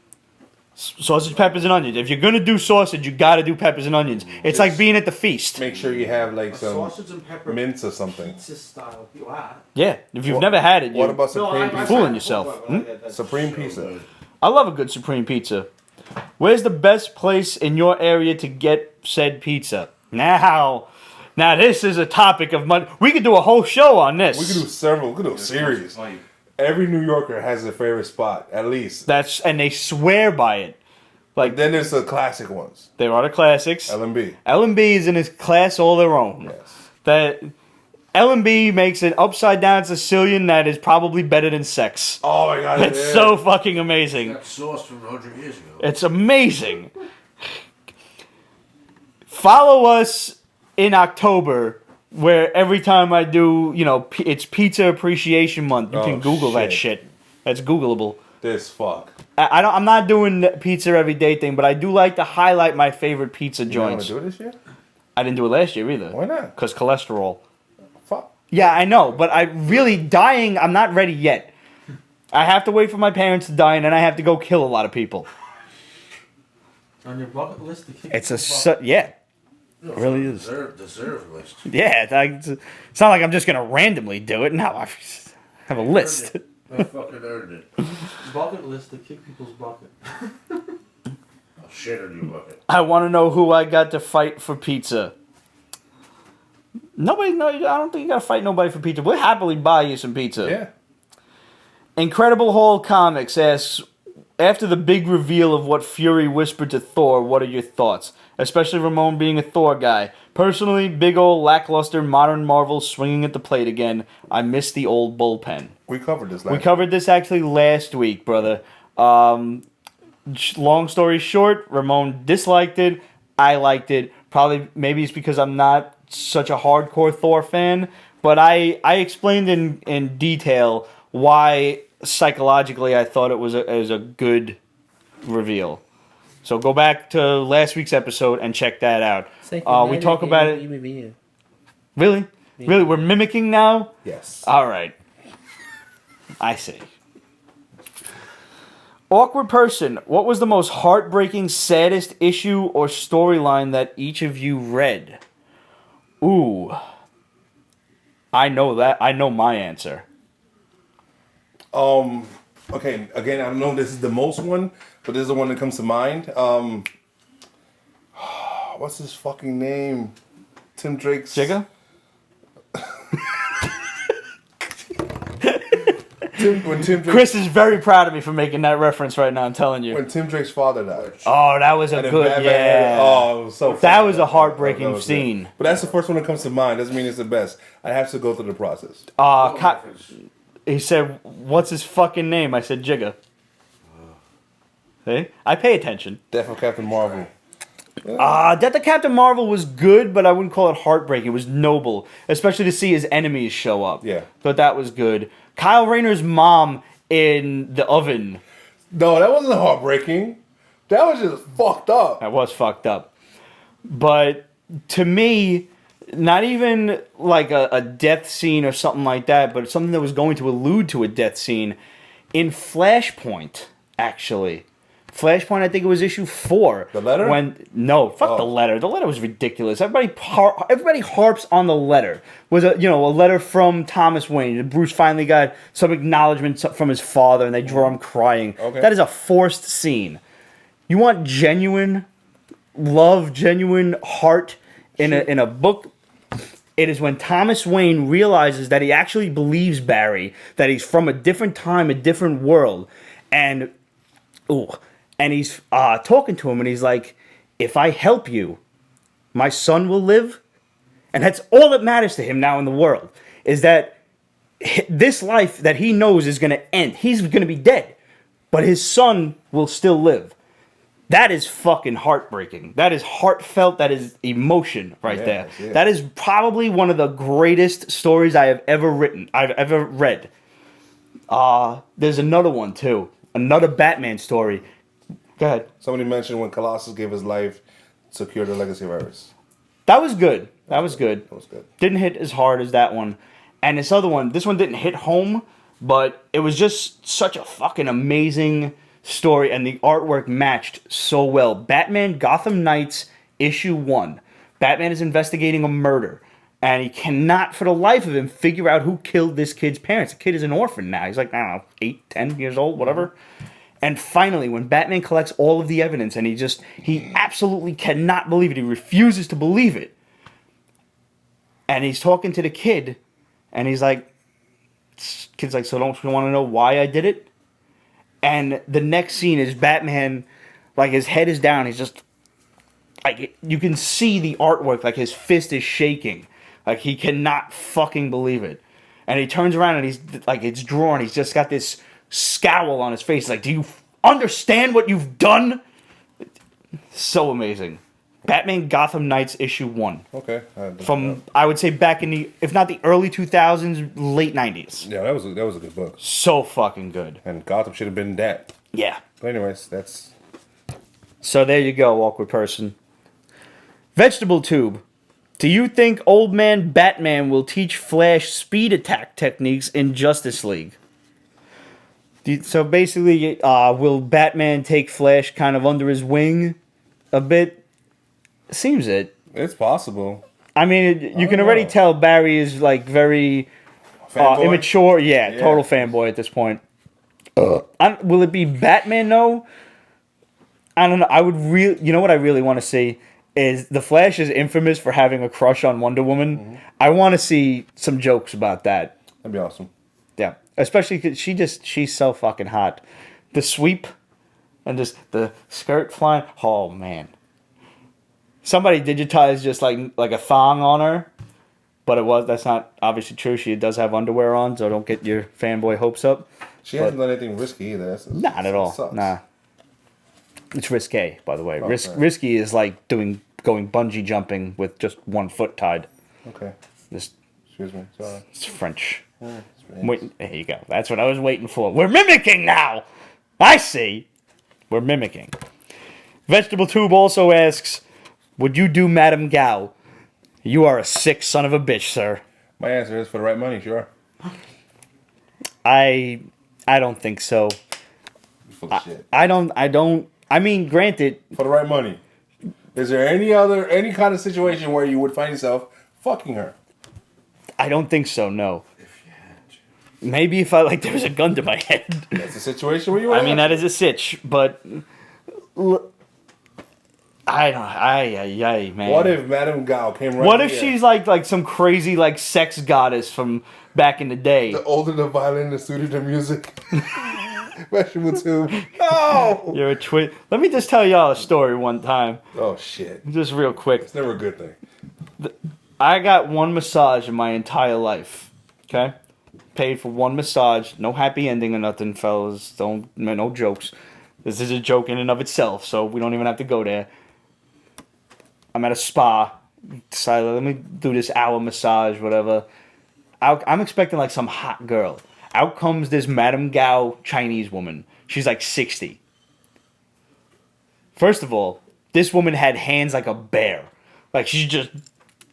Speaker 1: Sausage, peppers, and onions. If you're gonna do sausage, you gotta do peppers and onions. It's like being at the feast.
Speaker 2: Make sure you have like some
Speaker 5: sausage and pepper
Speaker 2: mince or something.
Speaker 5: pizza style. Wow.
Speaker 1: Yeah, if you've never had it,
Speaker 2: What about supreme pizza?
Speaker 1: fooling yourself.
Speaker 2: Supreme pizza.
Speaker 1: I love a good supreme pizza. Where's the best place in your area to get said pizza? Now this is a topic of money. We could do a whole show on this.
Speaker 2: We could do several. We could do a series. Every New Yorker has their favorite spot, at least.
Speaker 1: And they swear by it. Like
Speaker 2: Then there's the classic ones.
Speaker 1: there are the classics.
Speaker 2: L&B.
Speaker 1: L&B is in its class all their own.
Speaker 2: Yes.
Speaker 1: That L&B makes an upside down Sicilian that is probably better than sex.
Speaker 2: Oh my god.
Speaker 1: It's so fucking amazing.
Speaker 3: That sauce from 100 years ago.
Speaker 1: It's amazing. Follow us in October, where every time I do, it's Pizza Appreciation Month. You can Google that shit. That's Googleable.
Speaker 2: This fuck.
Speaker 1: I'm not doing the pizza everyday thing, but I do like to highlight my favorite pizza
Speaker 2: You want
Speaker 1: joints.
Speaker 2: to do it this year?
Speaker 1: I didn't do it last year either.
Speaker 2: Why not?
Speaker 1: Because cholesterol.
Speaker 2: Fuck.
Speaker 1: Yeah, I know, but I'm not ready yet. I have to wait for my parents to die, and then I have to go kill a lot of people.
Speaker 5: On your bucket list to kick
Speaker 1: It's
Speaker 5: people's
Speaker 1: yeah. It really is.
Speaker 3: Deserve list.
Speaker 1: Yeah, it's not like I'm just going to randomly do it. No, I have a list.
Speaker 3: I fucking earned it.
Speaker 5: bucket list to kick people's bucket.
Speaker 3: I'll shit on your bucket.
Speaker 1: I want to know who I got to fight for pizza. I don't think you got to fight nobody for pizza. We'll happily buy you some pizza.
Speaker 2: Yeah.
Speaker 1: Incredible Hulk Comics asks, after the big reveal of what Fury whispered to Thor, what are your thoughts? Especially Ramon being a Thor guy. Personally, big old lackluster modern Marvel swinging at the plate again. I miss the old bullpen.
Speaker 2: We covered this
Speaker 1: We
Speaker 2: last
Speaker 1: covered this actually last week, brother. Long story short, Ramon disliked it. I liked it. Maybe it's because I'm not such a hardcore Thor fan, but I explained in detail why psychologically I thought it was a good reveal. So go back to last week's episode and check that out. We talk about it. Really?
Speaker 5: Yeah.
Speaker 1: Really? We're mimicking now?
Speaker 2: Yes.
Speaker 1: All right. I see. Awkward person, what was the most heartbreaking, saddest issue or storyline that each of you read? Ooh. I know that. I know my answer.
Speaker 2: Okay, again, I don't know if this is the most one, but this is the one that comes to mind. What's his fucking name? Tim Drake's...
Speaker 1: Jigga?
Speaker 2: When Tim Drake,
Speaker 1: Chris is very proud of me for making that reference right now, I'm telling you.
Speaker 2: when Tim Drake's father died.
Speaker 1: Oh, that was a
Speaker 2: And then
Speaker 1: good,
Speaker 2: Batman-
Speaker 1: yeah.
Speaker 2: Oh, it was so
Speaker 1: That
Speaker 2: funny.
Speaker 1: was a heartbreaking
Speaker 2: That was good.
Speaker 1: scene.
Speaker 2: But that's the first one that comes to mind. Doesn't mean it's the best. I have to go through the process.
Speaker 1: He said, what's his fucking name? I said, Jigga. See? I pay attention.
Speaker 2: Death of Captain Marvel.
Speaker 1: Death of Captain Marvel was good, but I wouldn't call it heartbreaking. It was noble, especially to see his enemies show up.
Speaker 2: Yeah.
Speaker 1: But that was good. Kyle Rayner's mom in the oven.
Speaker 2: No, that wasn't heartbreaking. That was just fucked up.
Speaker 1: That was fucked up. But to me, not even like a death scene or something like that, but something that was going to allude to a death scene in Flashpoint, actually. Flashpoint, I think it was issue 4.
Speaker 2: The letter?
Speaker 1: Fuck the letter. The letter was ridiculous. Everybody harps on the letter. Was a letter from Thomas Wayne. Bruce finally got some acknowledgement from his father, and they draw him crying.
Speaker 2: Okay.
Speaker 1: That is a forced scene. You want genuine love, genuine heart in a book. It is when Thomas Wayne realizes that he actually believes Barry, that he's from a different time, a different world, and he's talking to him, and he's like, if I help you, my son will live. And that's all that matters to him now in the world, is that this life that he knows is going to end. He's going to be dead, but his son will still live. That is fucking heartbreaking. That is heartfelt. That is emotion right there.
Speaker 2: Yeah.
Speaker 1: That is probably one of the greatest stories I have ever written. I've ever read. There's another one too. Another Batman story. Go ahead.
Speaker 2: Somebody mentioned when Colossus gave his life to cure the legacy virus.
Speaker 1: That was good. That was good.
Speaker 2: That was good.
Speaker 1: Didn't hit as hard as that one. And this other one, this one didn't hit home, but it was just such a fucking amazing story, and the artwork matched so well. Batman Gotham Knights issue 1. Batman is investigating a murder, and he cannot for the life of him figure out who killed this kid's parents. The kid is an orphan now. He's like, I don't know, 8, 10 years old, whatever. And finally, when Batman collects all of the evidence, and he absolutely cannot believe it, he refuses to believe it. And he's talking to the kid, and he's like, kid's like, so don't you want to know why I did it? And the next scene is Batman, like, his head is down. He's just, like, you can see the artwork, like, his fist is shaking. Like, he cannot fucking believe it. And he turns around and he's, like, it's drawn. He's just got this scowl on his face. Like, do you understand what you've done? So amazing. Batman Gotham Knights issue 1.
Speaker 2: Okay.
Speaker 1: From, I would say, back in the, if not the early 2000s, late 90s.
Speaker 2: Yeah, that was a good book.
Speaker 1: So fucking good.
Speaker 2: And Gotham should have been that.
Speaker 1: Yeah.
Speaker 2: But anyways, that's...
Speaker 1: So there you go, awkward person. Vegetable Tube. Do you think old man Batman will teach Flash speed attack techniques in Justice League? So basically, will Batman take Flash kind of under his wing a bit? Seems it.
Speaker 2: It's possible.
Speaker 1: I mean, you can already tell Barry is like very immature. Yeah, total fanboy at this point. Will it be Batman though? I don't know. You know what I really want to see is the Flash is infamous for having a crush on Wonder Woman. Mm-hmm. I want to see some jokes about that.
Speaker 2: That'd be awesome.
Speaker 1: Yeah, especially because she's so fucking hot. The sweep and just the skirt flying. Oh man. Somebody digitized just like a thong on her, but that's not obviously true. She does have underwear on, so don't get your fanboy hopes up.
Speaker 2: She hasn't done anything risky either.
Speaker 1: Not at all.
Speaker 2: Sucks.
Speaker 1: Nah. It's risque, by the way.
Speaker 2: Right.
Speaker 1: Risky is like going bungee jumping with just one foot tied.
Speaker 2: Okay. Excuse me. Sorry.
Speaker 1: It's French.
Speaker 2: Yeah,
Speaker 1: Wait, there you go. That's what I was waiting for. We're mimicking now. I see. We're mimicking. Vegetable Tube also asks, would you do Madame Gao? You are a sick son of a bitch, sir.
Speaker 2: My answer is for the right money, sure.
Speaker 1: I don't think so.
Speaker 2: full of shit.
Speaker 1: I don't. I mean, granted,
Speaker 2: For the right money. Is there any kind of situation where you would find yourself fucking her?
Speaker 1: I don't think so. No. Maybe if there was a gun to my head.
Speaker 2: That's a situation where you.
Speaker 1: I mean, that is a sitch, but I don't. Man.
Speaker 2: What if Madame Gao came right?
Speaker 1: What if
Speaker 2: here?
Speaker 1: she's like some crazy sex goddess from back in the day?
Speaker 2: The older the violin, the sweeter the music. Vegetable tube. No.
Speaker 1: You're a twit. Let me just tell y'all a story one time.
Speaker 2: Oh shit.
Speaker 1: Just real quick.
Speaker 2: It's never a good thing.
Speaker 1: I got one massage in my entire life. Okay? Paid for one massage. No happy ending or nothing, fellas. No jokes. This is a joke in and of itself, so we don't even have to go there. I'm at a spa. Decided, let me do this hour massage, whatever. I'm expecting some hot girl. Out comes this Madame Gao Chinese woman. She's 60. First of all, this woman had hands like a bear. She's just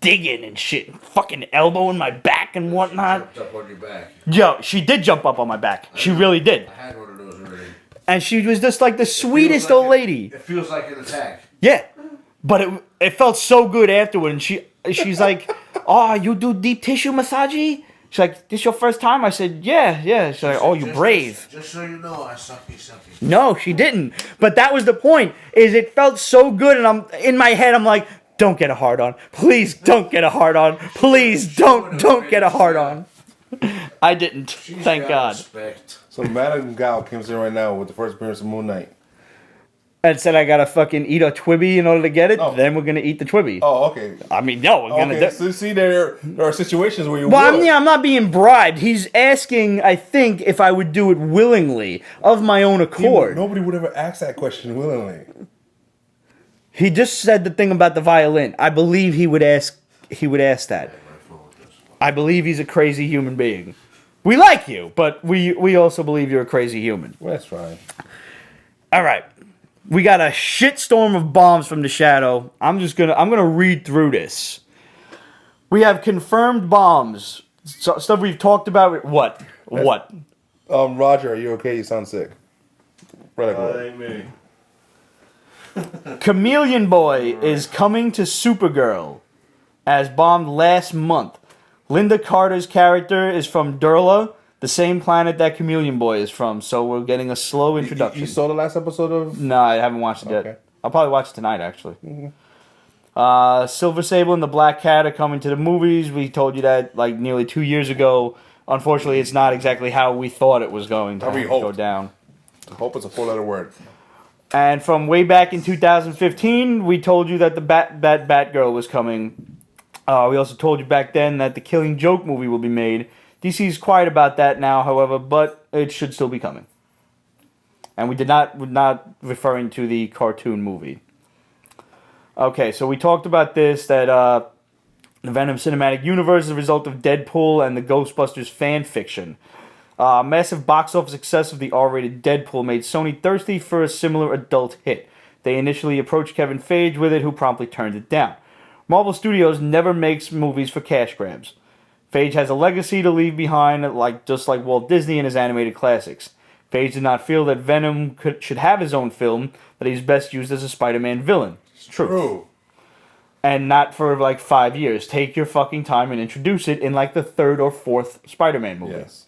Speaker 1: digging and shit. Fucking elbowing my back and whatnot.
Speaker 3: Jumped up on your back.
Speaker 1: Yo, she did jump up on my back. She really did.
Speaker 3: I had one of those already.
Speaker 1: And she was just the sweetest old lady.
Speaker 3: It feels like an attack.
Speaker 1: Yeah. But it felt so good afterward. And she's like, oh, you do deep tissue massage? She's like, this your first time? I said, yeah. She's like, oh, you brave.
Speaker 3: Just so you know, I sucky.
Speaker 1: No, she didn't. But that was the point, is it felt so good. And in my head, I'm like, don't get a hard on. Please don't get a hard on. Please don't get a hard on. I didn't. Thank God.
Speaker 3: Respect.
Speaker 2: So Madame Gao comes in right now with the first appearance of Moon Knight.
Speaker 1: And said I gotta fucking eat a Twibby in order to get it.
Speaker 2: Oh.
Speaker 1: Then we're gonna eat the Twibby.
Speaker 2: Oh, okay.
Speaker 1: I mean, no, we're gonna.
Speaker 2: Okay, so see, there are situations where you.
Speaker 1: Well,
Speaker 2: would.
Speaker 1: I'm not being bribed. He's asking, I think, if I would do it willingly, of my own accord.
Speaker 2: Nobody would ever ask that question willingly.
Speaker 1: He just said the thing about the violin. I believe he would ask. He would ask that. I believe he's a crazy human being. We like you, but we also believe you're a crazy human.
Speaker 2: Well, that's fine.
Speaker 1: All right. We got a shitstorm of bombs from the shadow. I'm gonna read through this. We have confirmed bombs. Stuff we've talked about. What?
Speaker 2: Roger, are you okay? You sound sick.
Speaker 4: Ain't me.
Speaker 1: Chameleon Boy is coming to Supergirl, as bombed last month. Linda Carter's character is from Durla, the same planet that Chameleon Boy is from, so we're getting a slow introduction.
Speaker 2: You saw the last episode of?
Speaker 1: No, I haven't watched it
Speaker 2: Okay.
Speaker 1: yet. I'll probably watch it tonight, actually. Mm-hmm. Silver Sable and the Black Cat are coming to the movies. We told you that nearly 2 years ago. Unfortunately, it's not exactly how we thought it was going to go down.
Speaker 2: Hope is a four-letter word.
Speaker 1: And from way back in 2015, we told you that the Batgirl was coming. We also told you back then that the Killing Joke movie will be made. DC's quiet about that now, however, but it should still be coming. And we're not referring to the cartoon movie. Okay, so we talked about this, that the Venom Cinematic Universe is a result of Deadpool and the Ghostbusters fan fiction. Massive box office success of the R-rated Deadpool made Sony thirsty for a similar adult hit. They initially approached Kevin Feige with it, who promptly turned it down. Marvel Studios never makes movies for cash grabs. Feige has a legacy to leave behind, just like Walt Disney and his animated classics. Feige did not feel that Venom should have his own film, that he's best used as a Spider-Man villain. It's true. And not for 5 years. Take your fucking time and introduce it in the third or fourth Spider-Man movie. Yes.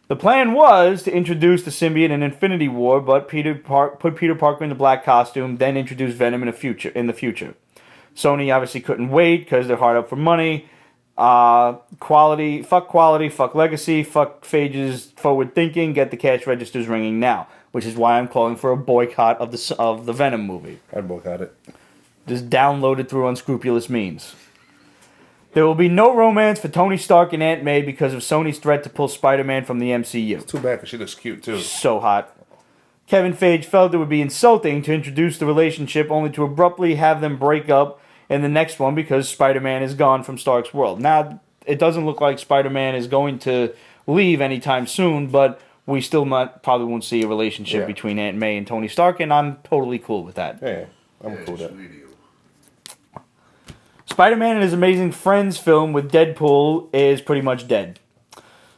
Speaker 1: The plan was to introduce the symbiote in Infinity War, but put Peter Parker in the black costume, then introduce Venom in the future. Sony obviously couldn't wait because they're hard up for money. Quality, fuck legacy, fuck Feige's forward thinking. Get the cash registers ringing now, which is why I'm calling for a boycott of the Venom movie.
Speaker 2: I'd boycott it.
Speaker 1: Just download it through unscrupulous means. There will be no romance for Tony Stark and Aunt May because of Sony's threat to pull Spider-Man from the MCU.
Speaker 2: It's too bad because she looks cute too.
Speaker 1: So hot. Kevin Feige felt it would be insulting to introduce the relationship only to abruptly have them break up in the next one because Spider-Man is gone from Stark's world. Now, it doesn't look like Spider-Man is going to leave anytime soon, but we still probably won't see a relationship between Aunt May and Tony Stark, and I'm totally cool with that.
Speaker 2: Yeah, I'm cool with that.
Speaker 1: Spider-Man and His Amazing Friends film with Deadpool is pretty much dead.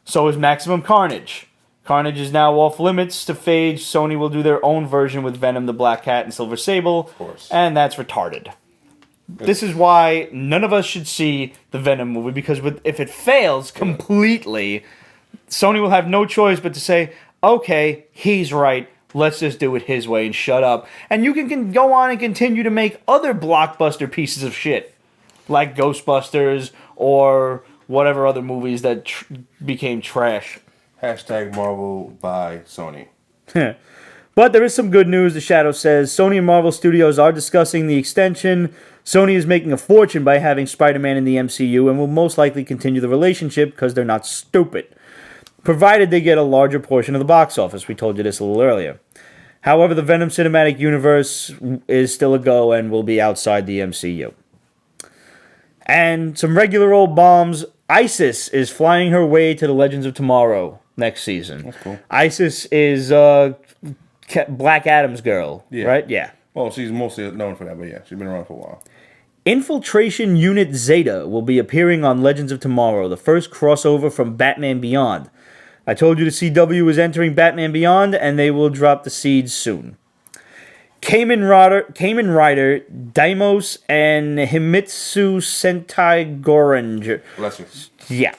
Speaker 1: So is Maximum Carnage. Carnage is now off limits to Phage. Sony will do their own version with Venom, the Black Cat, and Silver Sable.
Speaker 2: Of course.
Speaker 1: And that's retarded. This is why none of us should see the Venom movie, because if it fails completely, Sony will have no choice but to say, okay, he's right, let's just do it his way and shut up. And you can go on and continue to make other blockbuster pieces of shit, like Ghostbusters or whatever other movies that became trash.
Speaker 2: Hashtag Marvel by Sony.
Speaker 1: But there is some good news, the Shadow says. Sony and Marvel Studios are discussing the extension. Sony is making a fortune by having Spider-Man in the MCU and will most likely continue the relationship because they're not stupid, provided they get a larger portion of the box office. We told you this a little earlier. However, the Venom Cinematic Universe is still a go and will be outside the MCU. And some regular old bombs. Isis is flying her way to the Legends of Tomorrow next season.
Speaker 2: That's cool.
Speaker 1: Isis is Black Adam's girl, right? Yeah.
Speaker 2: Well, she's mostly known for that, but yeah, she's been around for a while.
Speaker 1: Infiltration Unit Zeta will be appearing on Legends of Tomorrow, the first crossover from Batman Beyond. I told you the CW is entering Batman Beyond, and they will drop the seeds soon. Kamen Rider, Daimos, and Himitsu Sentai Goranger.
Speaker 2: Bless you.
Speaker 1: Yeah.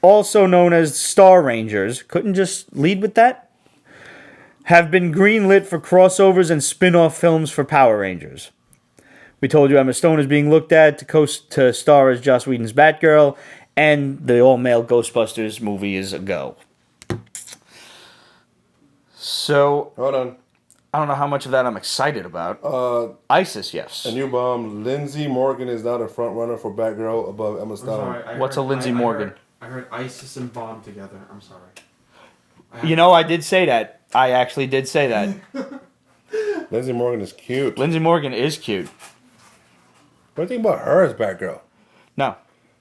Speaker 1: Also known as Star Rangers. Couldn't just lead with that? Have been greenlit for crossovers and spin-off films for Power Rangers. We told you Emma Stone is being looked at to star as Joss Whedon's Batgirl, and the all-male Ghostbusters movie is a go. So,
Speaker 2: Hold on.
Speaker 1: I don't know how much of that I'm excited about. ISIS, yes.
Speaker 2: A new bomb. Lindsay Morgan is now the front runner for Batgirl above Emma Stone.
Speaker 5: Sorry,
Speaker 1: What's a Lindsay Morgan?
Speaker 5: I heard ISIS and bomb together. I'm sorry.
Speaker 1: You know, I did say that. I actually did say that.
Speaker 2: Lindsay Morgan is cute.
Speaker 1: Lindsay Morgan is cute.
Speaker 2: What do you think about her as Batgirl?
Speaker 1: No.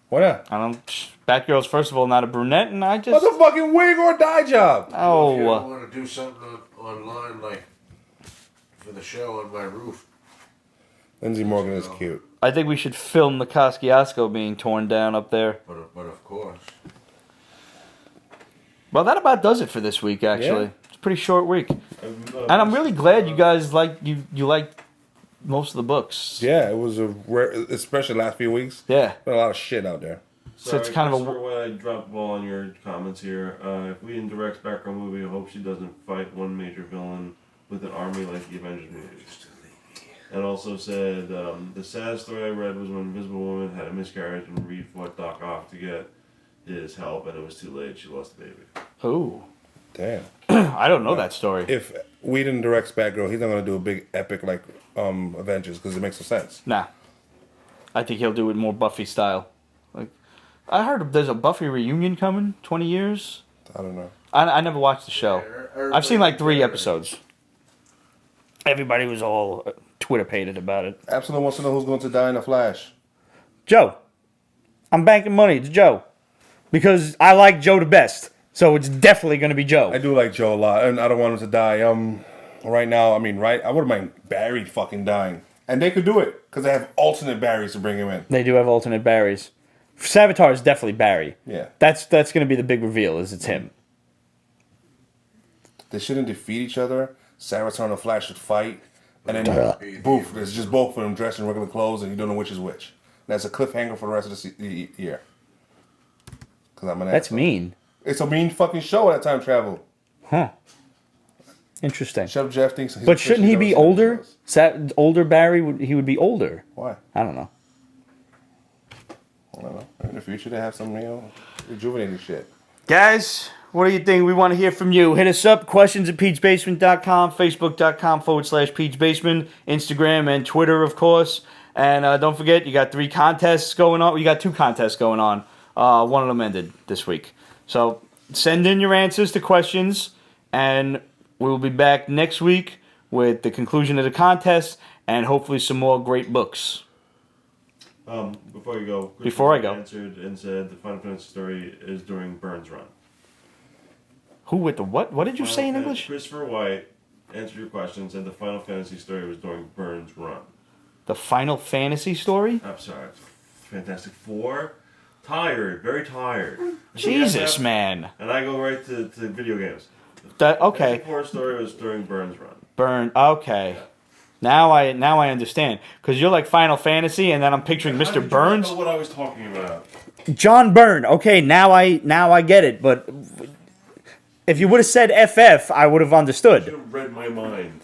Speaker 2: Why not?
Speaker 1: I don't. Batgirl's, first of all, not a brunette, and I just.
Speaker 2: What's a fucking wig or die job?
Speaker 3: If you
Speaker 1: Oh.
Speaker 3: want to do something online, like for the show on my roof.
Speaker 2: Lindsay Morgan is cute.
Speaker 1: I think we should film the Kosciuszko being torn down up there.
Speaker 3: But of course.
Speaker 1: Well, that about does it for this week, actually.
Speaker 2: Yeah.
Speaker 1: It's a pretty short week. And I'm really glad you guys you like most of the books.
Speaker 2: Yeah, it was a rare, especially the last few weeks.
Speaker 1: Yeah.
Speaker 2: Been a lot of shit out there.
Speaker 1: So it's kind of a-
Speaker 4: When I dropped the ball on your comments here, if Whedon directs Batgirl movie, I hope she doesn't fight one major villain with an army like the Avengers movies. And also said, the sad story I read was when Invisible Woman had a miscarriage and Reed fought Doc Ock to get his help, and it was too late. She lost the baby.
Speaker 1: Ooh.
Speaker 2: Damn.
Speaker 1: I don't know that story.
Speaker 2: If Whedon directs Batgirl, he's not gonna do a big epic like Avengers because it makes no sense.
Speaker 1: Nah. I think he'll do it more Buffy style. Like, I heard there's a Buffy reunion coming, 20 years.
Speaker 2: I don't know.
Speaker 1: I never watched the show. I've seen like 3 episodes. Everybody was all Twitter-pated about it.
Speaker 2: Absolutely wants to know who's going to die in a Flash.
Speaker 1: Joe. I'm banking money. It's Joe. Because I like Joe the best. So it's definitely going to be Joe.
Speaker 2: I do like Joe a lot, and I don't want him to die. Right now, I wouldn't mind Barry fucking dying. And they could do it, because they have alternate Barrys to bring him in.
Speaker 1: They do have alternate Barrys. Savitar is definitely Barry.
Speaker 2: Yeah.
Speaker 1: That's going to be the big reveal, is it's him.
Speaker 2: They shouldn't defeat each other. Savitar and the Flash should fight. And then, boof, there's just both of them dressed in regular clothes, and you don't know which is which. That's a cliffhanger for the rest of the year. Because I'm an
Speaker 1: That's
Speaker 2: asshole.
Speaker 1: mean.
Speaker 2: It's a mean fucking show at time travel.
Speaker 1: Huh. Interesting.
Speaker 2: Chef Jeff thinks.
Speaker 1: But shouldn't he be older? Older Barry, he would be older.
Speaker 2: Why?
Speaker 1: I don't know.
Speaker 2: I don't know. In the future, they have some, rejuvenating shit.
Speaker 1: Guys, what do you think? We want to hear from you. Hit us up, questions@peachbasement.com, facebook.com/peachbasement, Instagram and Twitter, of course. And don't forget, you got 3 contests going on. You got 2 contests going on. One of them ended this week. So send in your answers to questions, and we will be back next week with the conclusion of the contest and hopefully some more great books.
Speaker 4: Before you go,
Speaker 1: Before I go.
Speaker 4: answered and said the Final Fantasy story is during Burns' run.
Speaker 1: Who with the what? What did you say in English?
Speaker 4: Christopher White answered your question, said the Final Fantasy story was during Burns' run.
Speaker 1: The Final Fantasy story?
Speaker 4: I'm sorry, Fantastic Four tired, very tired.
Speaker 1: Jesus, man.
Speaker 4: And I go right to video games.
Speaker 1: Okay.
Speaker 4: Horror Story was during Burns' run.
Speaker 1: Burn. Okay. Now I understand. Because you're like Final Fantasy, and then I'm picturing
Speaker 4: How
Speaker 1: Mr.
Speaker 4: did you
Speaker 1: Burns.
Speaker 4: know what I was talking about?
Speaker 1: John Byrne. Okay, now I get it. But if you would have said FF, I would have
Speaker 4: You
Speaker 1: understood.
Speaker 4: have read my mind.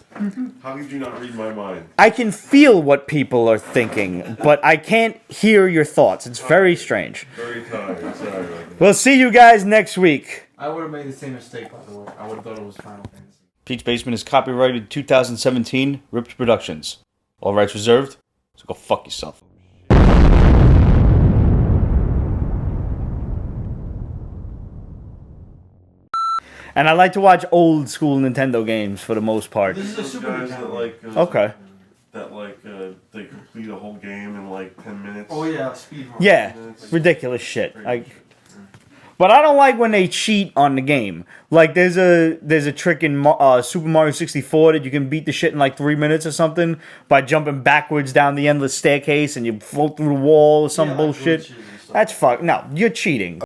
Speaker 4: How could you not read my mind?
Speaker 1: I can feel what people are thinking, but I can't hear your thoughts. It's very strange.
Speaker 4: Very tired. Sorry.
Speaker 1: We'll see you guys next week.
Speaker 5: I would have made the same mistake, by the way. I would have thought it was Final Fantasy.
Speaker 1: Pete's Basement is copyrighted 2017, Ripped Productions. All rights reserved, so go fuck yourself. And I like to watch old school Nintendo games for the most part.
Speaker 5: This is a
Speaker 4: Those
Speaker 5: Super
Speaker 4: guys that
Speaker 5: Nintendo.
Speaker 1: Okay.
Speaker 4: they complete a whole game in like 10 minutes.
Speaker 5: Oh yeah, speedrun.
Speaker 1: Yeah, ridiculous shit. But I don't like when they cheat on the game. Like there's a trick in Super Mario 64 that you can beat the shit in like 3 minutes or something by jumping backwards down the endless staircase and you float through the wall or some
Speaker 5: Yeah, like
Speaker 1: bullshit.
Speaker 5: glitches and stuff.
Speaker 1: That's fuck. No, you're cheating.